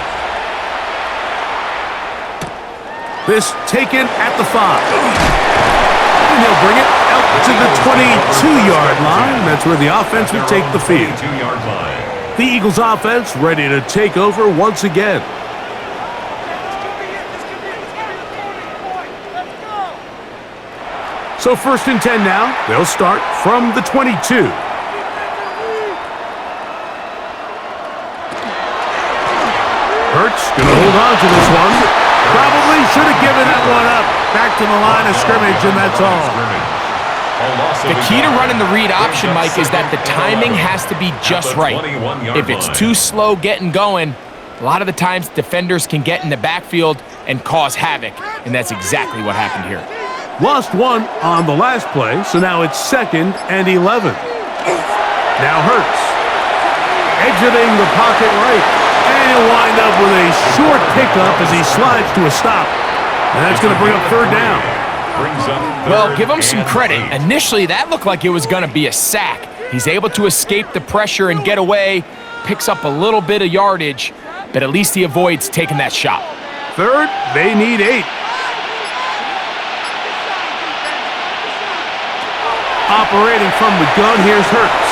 This taken at the 5. And he'll bring it out to the 22-yard line. That's where the offense will take the field. The Eagles offense ready to take over once again. So 1st and 10 now. They'll start from the 22. Hurts gonna hold on to this one. Probably should have given that one up. Back to the line of scrimmage, and that's all. The key to running the read option, Mike, is that the timing has to be just right. If it's too slow getting going, a lot of the times defenders can get in the backfield and cause havoc, and that's exactly what happened here. Lost one on the last play, so now it's 2nd and 11. Now Hurts exiting the pocket right, and he'll wind up with a short pickup as he slides to a stop. And that's going to bring up 3rd down. Well, give him some credit. Initially, that looked like it was going to be a sack. He's able to escape the pressure and get away, picks up a little bit of yardage, but at least he avoids taking that shot. 3rd, they need 8. Operating from the gun, here's Hurts.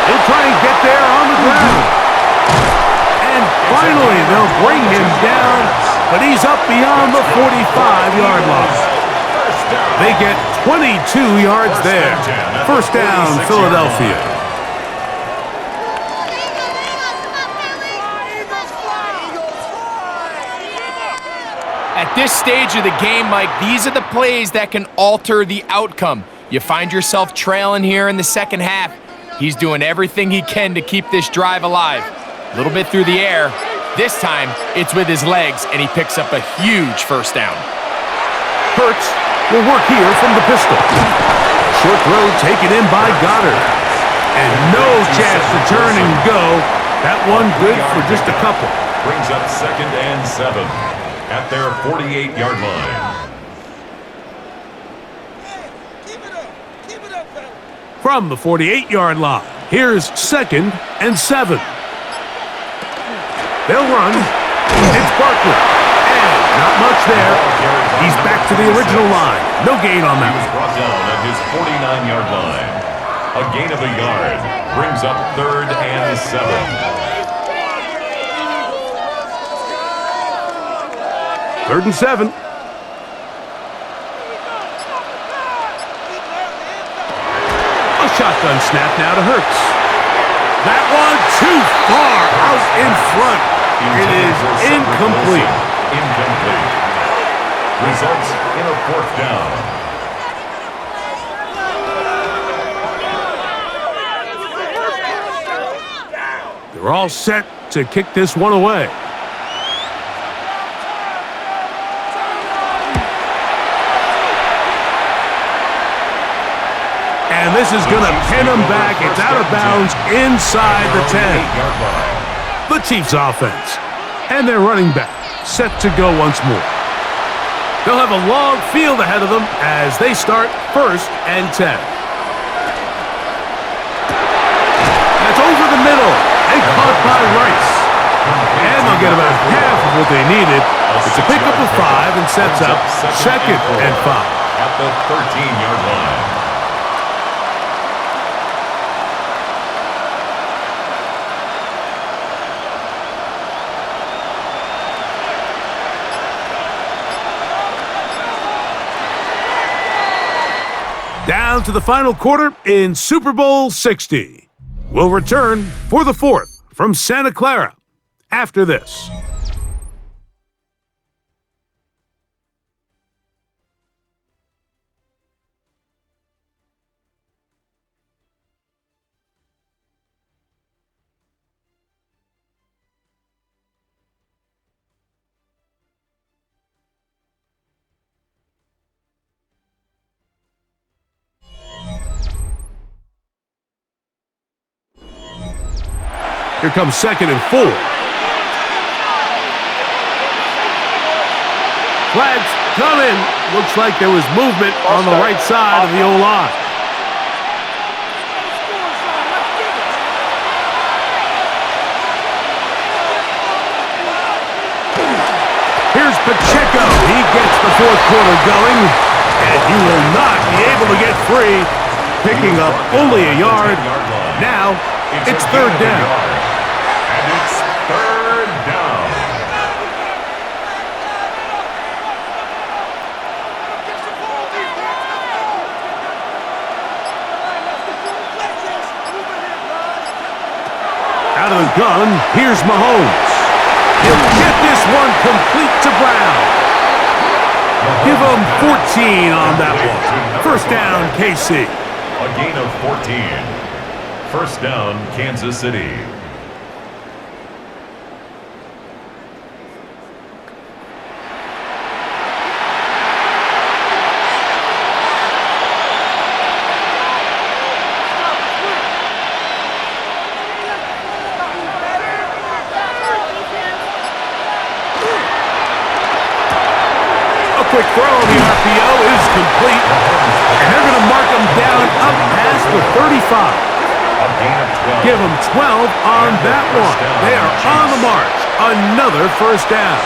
He'll try and get there on the ground. And finally, they'll bring him down, but he's up beyond the 45-yard line. They get 22 yards there. 1st down, Philadelphia. At this stage of the game, Mike, these are the plays that can alter the outcome. You find yourself trailing here in the 2nd half. He's doing everything he can to keep this drive alive. A little bit through the air. This time, it's with his legs, and he picks up a huge 1st down. Hurts will work here from the pistol. Short throw taken in by Goddard. And no chance to turn and go. That one good for just a couple. Brings up 2nd and 7 at their 48-yard line. From the 48-yard line, here's 2nd and 7. They'll run. It's Barkley. And not much there. He's back to the original line. No gain on that. He was brought down at his 49-yard line. A gain of a yard brings up 3rd and 7. 3rd and 7. A shotgun snap now to Hurts. That one too far out in front. It is incomplete. Incomplete. Results in a 4th down. They're all set to kick this one away. And this is going to pin them back. It's out of bounds inside the 10. The Chiefs offense. And their running back set to go once more. They'll have a long field ahead of them as they start 1st and 10. That's over the middle and caught by Rice. And they'll get about half of what they needed. It's a pickup of 5 and sets up 2nd and 5. At the 13-yard line. Down to the final quarter in Super Bowl 60. We'll return for the 4th from Santa Clara after this. Here comes 2nd and 4. Flags coming. Looks like there was movement on the right side of the O-line. Here's Pacheco. He gets the fourth quarter going, and he will not be able to get free, picking up only a yard. Now, it's third down. And it's third down. Out of the gun, here's Mahomes. He'll get this one complete to Brown. Give him 14 on that one. First down, KC. A gain of 14. First down, Kansas City. Quick throw on the RPO is complete, and they're going to mark him down up past the 35. A gain of 12. Give them 12 on that one. They are on the march. Another first down.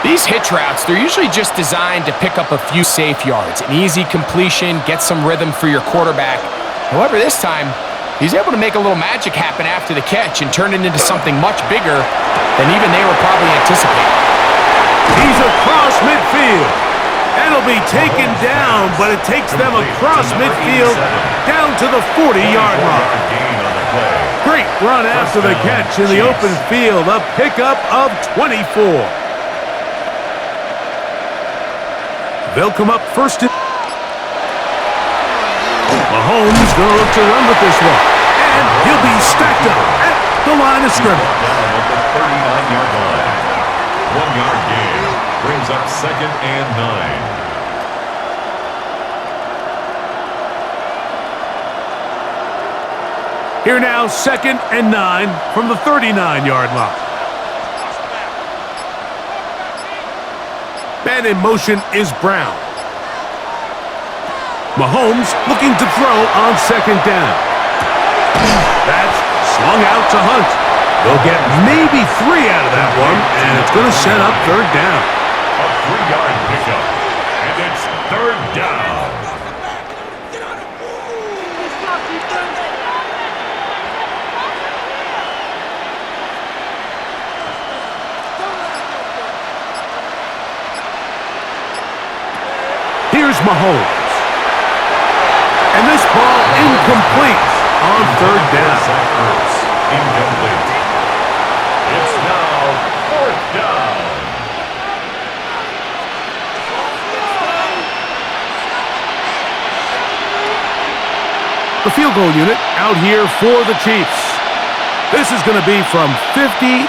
These hitch routes, they're usually just designed to pick up a few safe yards. An easy completion, get some rhythm for your quarterback. However, this time, he's able to make a little magic happen after the catch and turn it into something much bigger than even they were probably anticipating. He's across midfield. It'll be taken down, but it takes them across midfield down to the 40-yard line. Great run after the catch in the open field. A pickup of 24. They'll come up first. Mahomes going to look to run with this one. And he'll be stacked up at the line of scrimmage. Down at the 39-yard line. 1 yard gain brings up second and 9. Here now, second and 9 from the 39-yard line. Man in motion is Brown. Mahomes looking to throw on second down. That's slung out to Hunt. They'll get maybe 3 out of that one, and it's going to set up third down. A 3-yard pickup, and it's third down. Here's Mahomes. And this ball incomplete on third down. Incomplete. It's now fourth down. The field goal unit out here for the Chiefs. This is going to be from 53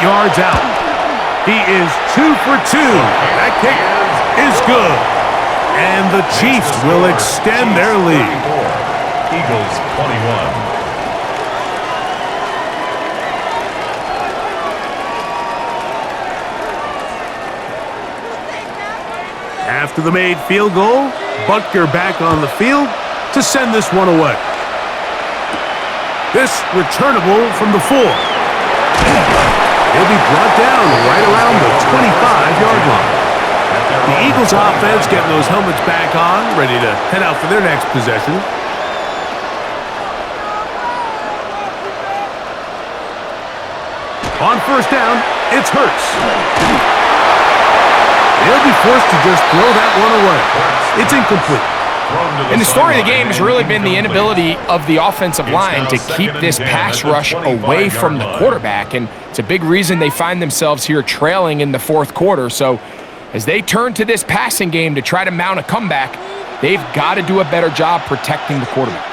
yards out. He is 2 for 2. That kick is good. And the Chiefs will extend their lead. Eagles 21. After the made field goal, Butker back on the field to send this one away. This returnable from the 4. He'll be brought down right around the 25-yard line. The Eagles offense getting those helmets back on, ready to head out for their next possession. On first down, it's Hurts. They'll be forced to just throw that one away. It's incomplete. And the story of the game has really been the inability of the offensive line to keep this pass rush away from the quarterback. And it's a big reason they find themselves here trailing in the fourth quarter. So as they turn to this passing game to try to mount a comeback, they've got to do a better job protecting the quarterback.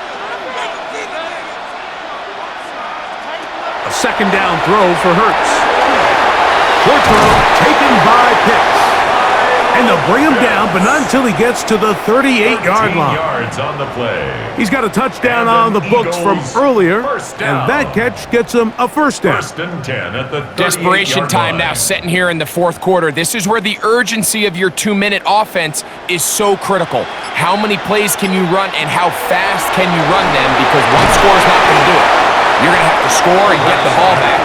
A second down throw for Hurts. Short throw taken by Pitts. And they'll bring him down, but not until he gets to the 38-yard line. Yards on the play. He's got a touchdown on the books from earlier, and that catch gets him a first down. First and 10 at the 38-yard Desperation time now setting here in the fourth quarter. This is where the urgency of your 2-minute offense is so critical. How many plays can you run and how fast can you run them? Because one score is not going to do it. You're going to have to score and get the ball back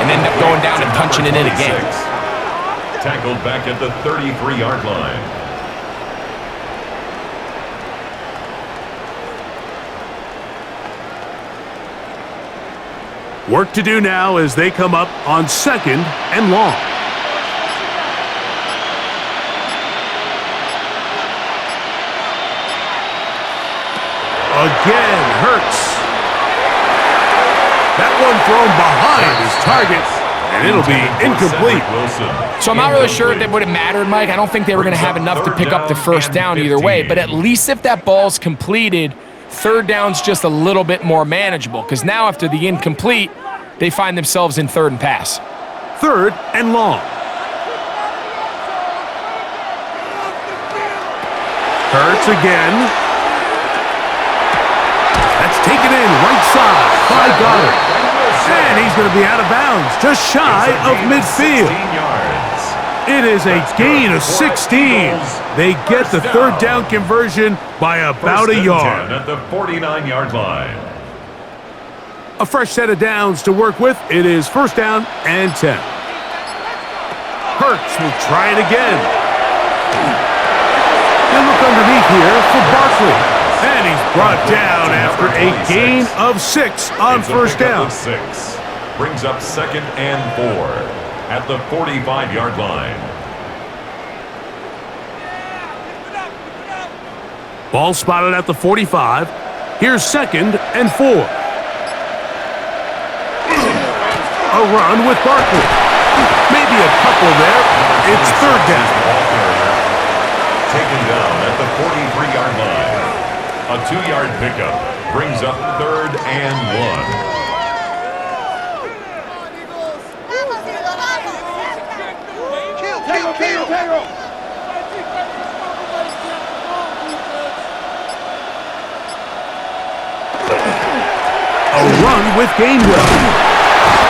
and end up going down and punching it in again. Tackled back at the 33-yard line. Work to do now as they come up on 2nd and long. Again, Hurts. That one thrown behind his target, and it'll be incomplete. So I'm not really sure if it would have mattered, Mike. I don't think they were going to have enough to pick up the first down either way, but at least if that ball's completed, third down's just a little bit more manageable, because now after the incomplete, they find themselves in 3rd and pass. 3rd and long. Hurts again. That's taken in right side by Goddard. And he's going to be out of bounds, just shy of midfield. It is a gain of 16. They get the 3rd down conversion by about a yard. At the 49-yard line. A fresh set of downs to work with. It is 1st down and 10. Hurts will try it again. They look underneath here for Barkley. And he's brought down after a gain of 6 on 1st down. 6 brings up 2nd and 4 at the 45-yard line. Ball spotted at the 45. Here's 2nd and 4. A run with Barkley. Maybe a couple there. It's 3rd down. Taken down at the 43-yard line. A 2-yard pickup brings up 3rd and 1. A run with Gainwell.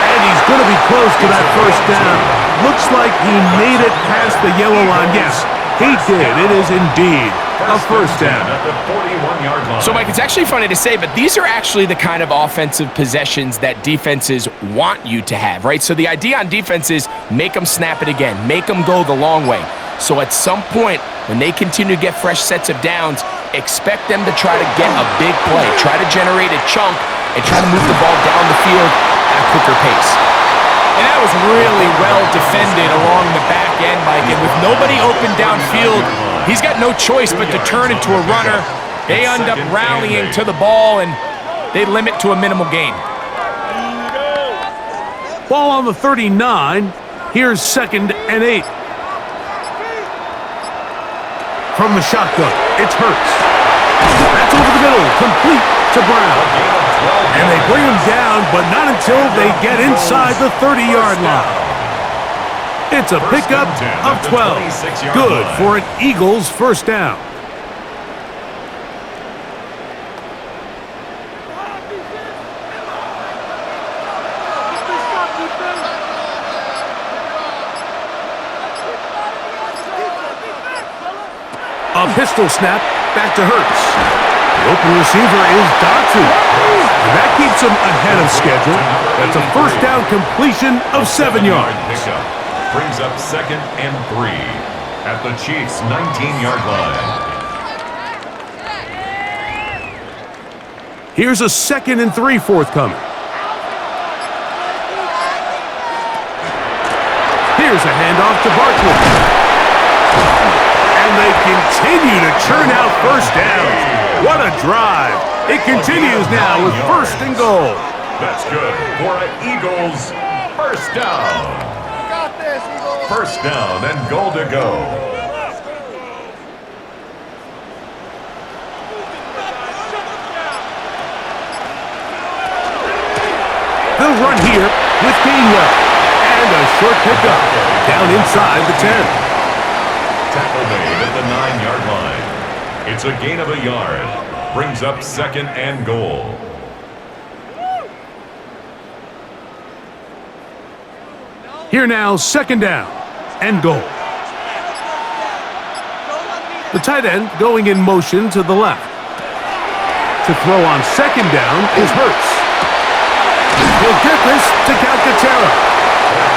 And he's going to be close to that 1st down. Looks like he made it past the yellow line. Yes, he did. It is indeed a 1st down. At the 41-yard line. So, Mike, it's actually funny to say, but these are actually the kind of offensive possessions that defenses want you to have, right? So the idea on defense is make them snap it again, make them go the long way. So at some point, when they continue to get fresh sets of downs, expect them to try to get a big play, try to generate a chunk, and try to move the ball down the field at a quicker pace. And that was really well defended along the back end, Mike. And with nobody open downfield, he's got no choice but to turn into a runner. They end up rallying to the ball, and they limit to a minimal gain. Ball on the 39. Here's 2nd and 8. From the shotgun, it's Hurts. That's over the middle, complete to Brown. And they bring him down, but not until they get inside the 30-yard line. It's a pickup of 12. Good for an Eagles 1st down. A pistol snap back to Hurts. The open receiver is Dotson. And that keeps him ahead of schedule. That's a 1st down completion of 7 yards. Pickup brings up 2nd and 3 at the Chiefs' 19-yard line. Here's a 2nd and 3 forthcoming. Here's a handoff to Barkley. And they continue to churn out 1st downs. What a drive. It continues now with 1st and goal. That's good for an Eagles 1st down. 1st down and goal to go. They'll run here with Gainwell. And a short pickup down inside the 10. Tackle made at the 9-yard line. It's a gain of a yard. Brings up 2nd and goal. Here now, 2nd down and goal. The tight end going in motion to the left. To throw on 2nd down is Hurts. He'll get this to Calcaterra.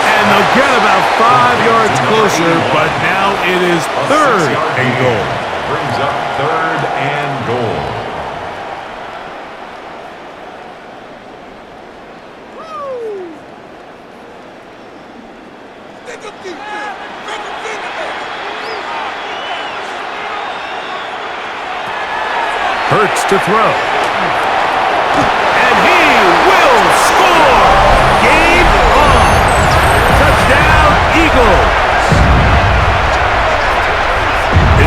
And they'll get about 5 yards closer. closer, but now it is third and goal. Brings up third and goal. Hurts to throw. And he will score! Game on! Touchdown, Eagles!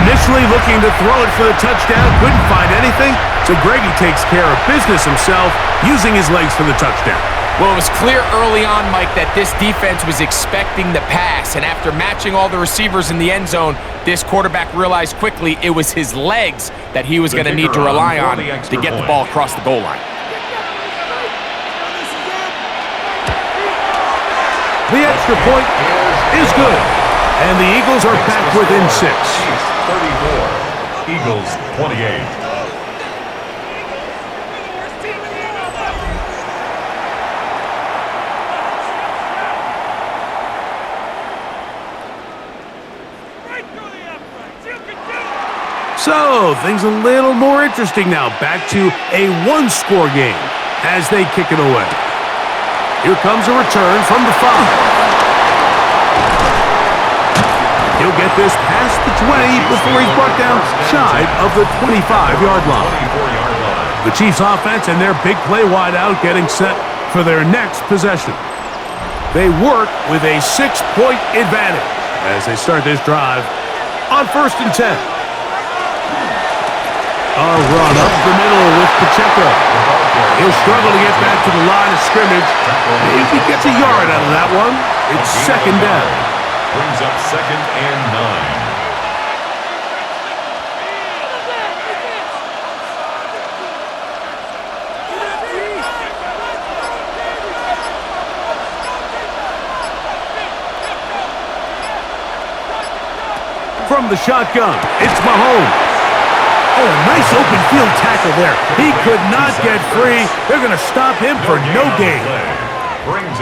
Initially looking to throw it for the touchdown, couldn't find anything, so Greggy takes care of business himself, using his legs for the touchdown. Well, it was clear early on, Mike, that this defense was expecting the pass, and after matching all the receivers in the end zone, this quarterback realized quickly it was his legs that he was going to need to rely on to get the ball across the goal line. The extra point is good, and the Eagles are back within 6. 34, Eagles 28. So, things a little more interesting now. Back to a one-score game as they kick it away. Here comes a return from the 5. He'll get this past the 20 before he's brought down shy of the 25-yard line. The Chiefs' offense and their big play wideout getting set for their next possession. They work with a 6-point advantage as they start this drive on 1st and 10. A run up the middle with Pacheco. He'll struggle to get back to the line of scrimmage. Maybe he gets a yard out of that one. It's 2nd down. Brings up 2nd and 9. From the shotgun, it's Mahomes. Oh, a nice open field tackle there. He could not get free. They're going to stop him for no gain.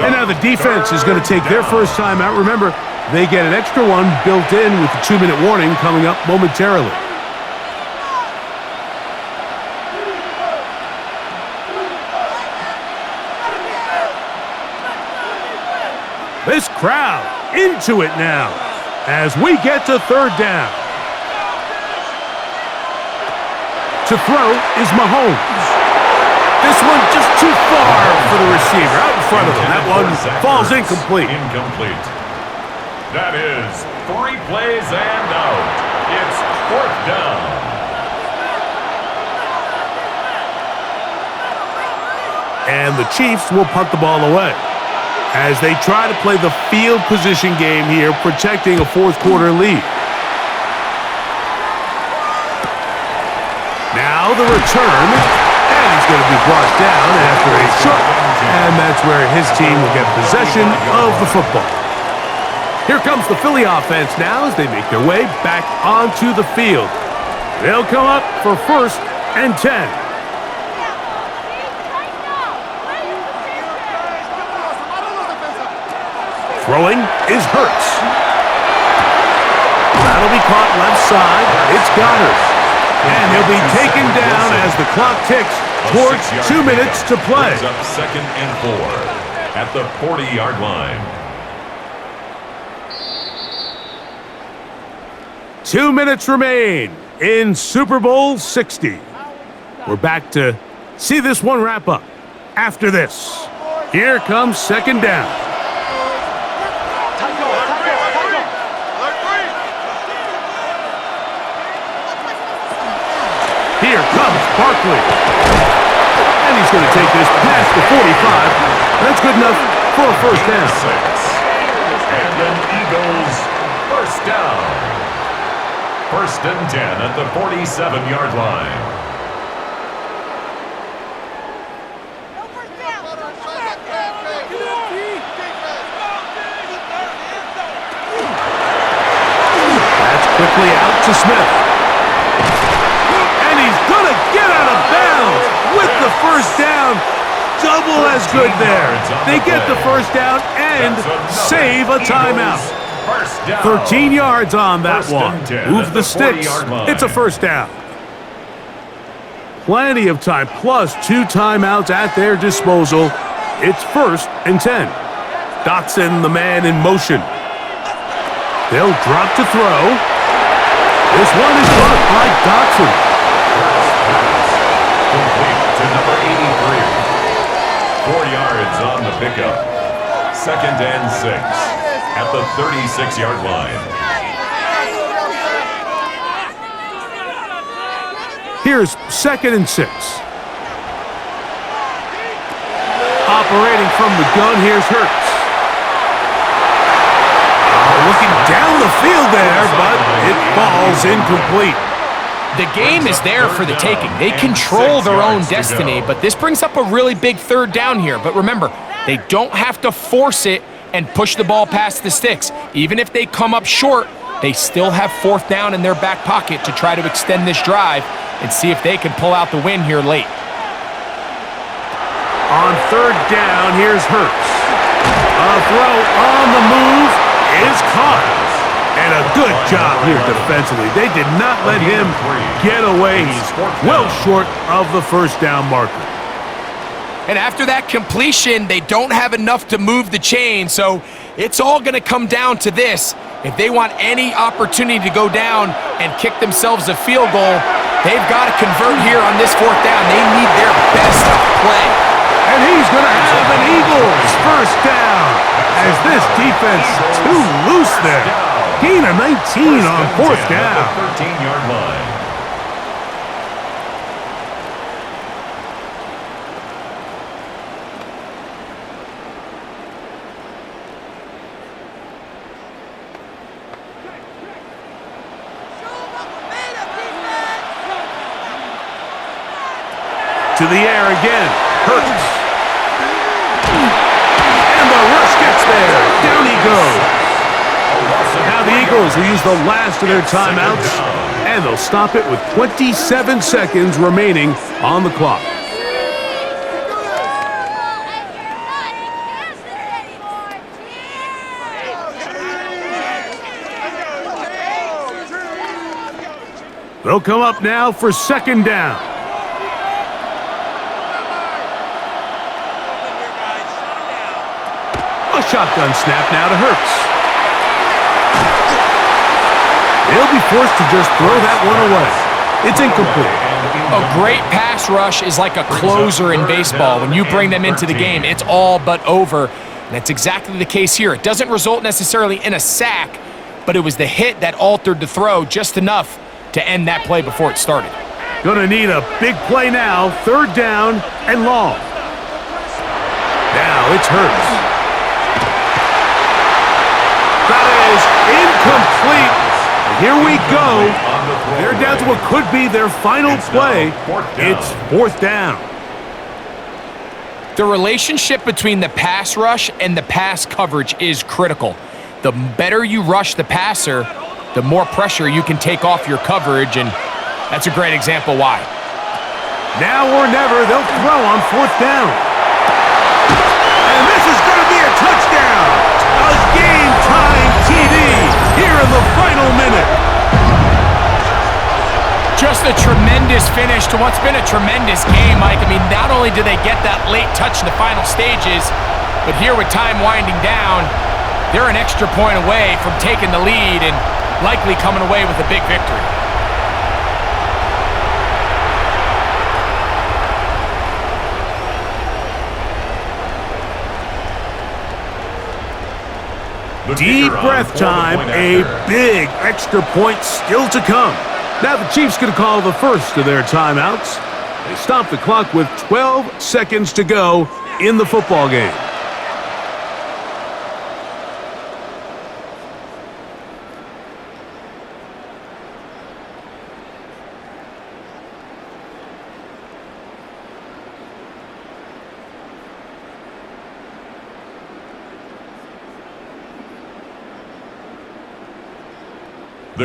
And now the defense is going to take their first time out. Remember, they get an extra one built in with the 2-minute warning coming up momentarily. This crowd into it now as we get to 3rd down. To throw is Mahomes. This one just too far for the receiver, out in front of him. That one falls incomplete. That is 3 plays and out. It's 4th down. And the Chiefs will punt the ball away as they try to play the field position game here, protecting a 4th quarter lead. Now the return, and he's going to be brought down after a short, and that's where his team will get possession of the football. Here comes the Philly offense now as they make their way back onto the field. They'll come up for 1st and 10. Throwing is Hurts. That'll be caught left side. It's Goddard. And he'll be taken down as the clock ticks towards 2 minutes to play. Up 2nd and 4 at the 40-yard line. 2 minutes remain in Super Bowl 60. We're back to see this one wrap up after this. Here comes 2nd down. Here comes Barkley. And he's going to take this past the 45. That's good enough for a 1st down. And then Eagles 1st down. 1st and 10 at the 47-yard line. That's quickly out to Smith. Get out of bounds with the 1st down. Double as good there. They get the 1st down and save a timeout. 1st down. 13 yards on that First one. and 10 Move at the the sticks. 40-yard line. It's a first down. Plenty of time, plus 2 timeouts at their disposal. It's 1st and 10. Dotson, the man in motion. They'll drop to throw. This one is caught by Dotson. Complete to number 83. 4 yards on the pickup. 2nd and 6 at the 36-yard line. Here's 2nd and 6. Operating from the gun, here's Hurts. Looking down the field there, but it falls incomplete. The game is there for the taking. They control their own destiny, but this brings up a really big 3rd down here. But remember, they don't have to force it and push the ball past the sticks. Even if they come up short, they still have 4th down in their back pocket to try to extend this drive and see if they can pull out the win here late. On 3rd down, here's Hurts. A throw on the move is caught. And a good job here defensively. They did not let him get away. He's well short of the 1st down marker. And after that completion, they don't have enough to move the chain, so it's all going to come down to this. If they want any opportunity to go down and kick themselves a field goal, they've got to convert here on this 4th down. They need their best play. And he's going to have an Eagles 1st down as this defense too loose there. Gain of 19 on 4th down. At the 13-yard line. To the air again. Hurts. And the rush gets there. Down he goes. Now the Eagles will use the last of their timeouts, and they'll stop it with 27 seconds remaining on the clock. They'll come up now for 2nd down. A shotgun snap now to Hurts. They'll be forced to just throw that one away. It's incomplete. A great pass rush is like a closer in baseball. When you bring them into the game, it's all but over. And that's exactly the case here. It doesn't result necessarily in a sack, but it was the hit that altered the throw just enough to end that play before it started. Gonna need a big play now. 3rd down and long. Now it's Hurts. That is incomplete. Here we go. They're down to what could be their final play. It's 4th down. The relationship between the pass rush and the pass coverage is critical. The better you rush the passer, the more pressure you can take off your coverage, and that's a great example why. Now or never, they'll throw on 4th down. And this is going to be a touchdown. A game-time TD here in the final minute. Just a tremendous finish to what's been a tremendous game, Mike. I mean, not only did they get that late touch in the final stages, but here with time winding down, they're an extra point away from taking the lead and likely coming away with a big victory. Deep breath time, a big extra point still to come. Now the Chiefs going to call the first of their timeouts. They stop the clock with 12 seconds to go in the football game.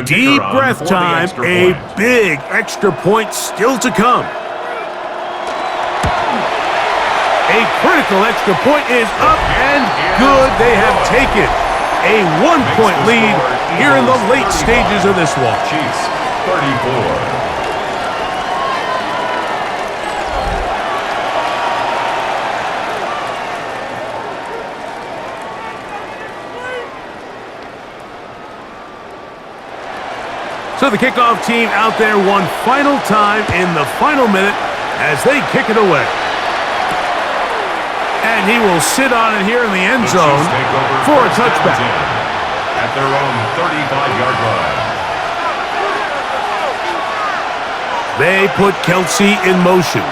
Deep breath time, a big extra point still to come. A critical extra point is up and good. They have taken a 1-point lead here in the late stages of this one. Chiefs 34. So the kickoff team out there one final time in the final minute as they kick it away. And he will sit on it here in the end zone for a touchback. At their own 35-yard line. They put Kelsey in motion.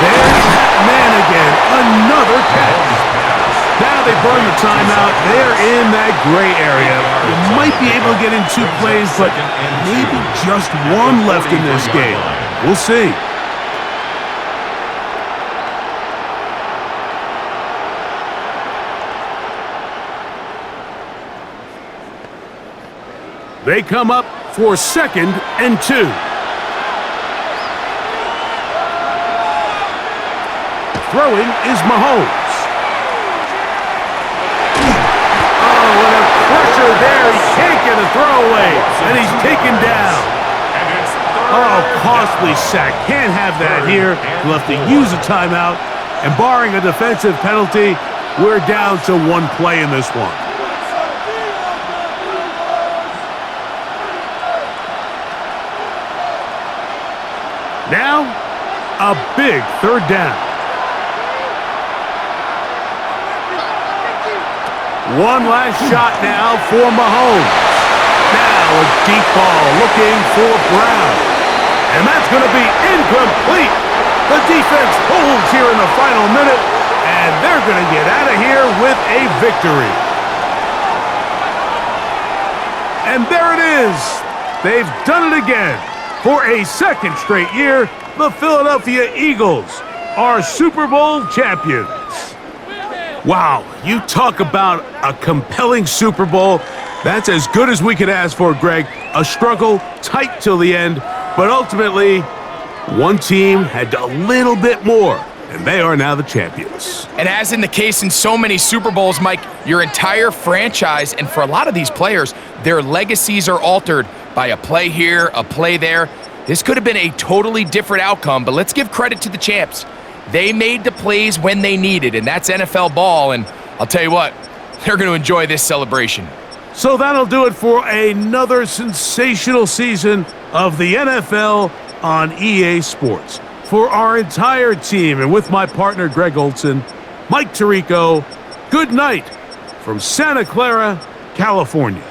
There's that man again, another catch. Now they burn the timeout. They're in that gray area. You might be able to get in 2 plays, but maybe just one left in this game. We'll see. They come up for 2nd and 2. Throwing is Mahomes. Pressure there, he can't get a throwaway, and he's taken down. Oh, costly sack. Can't have that here. We'll have to use a timeout, and barring a defensive penalty, we're down to 1 play in this one. Now, a big 3rd down. One last shot now for Mahomes. Now a deep ball looking for Brown. And that's going to be incomplete. The defense holds here in the final minute, and they're going to get out of here with a victory. And there it is. They've done it again. For a 2nd straight year, the Philadelphia Eagles are Super Bowl champions. Wow, you talk about a compelling Super Bowl. That's as good as we could ask for, Greg. A struggle, tight till the end, but ultimately, one team had a little bit more, and they are now the champions. And as in the case in so many Super Bowls, Mike, your entire franchise, and for a lot of these players, their legacies are altered by a play here, a play there. This could have been a totally different outcome, but let's give credit to the champs. They made the plays when they needed, and that's NFL ball, and I'll tell you what, they're going to enjoy this celebration. So that'll do it for another sensational season of the NFL on EA Sports. For our entire team, and with my partner Greg Olson, Mike Tirico, good night from Santa Clara, California.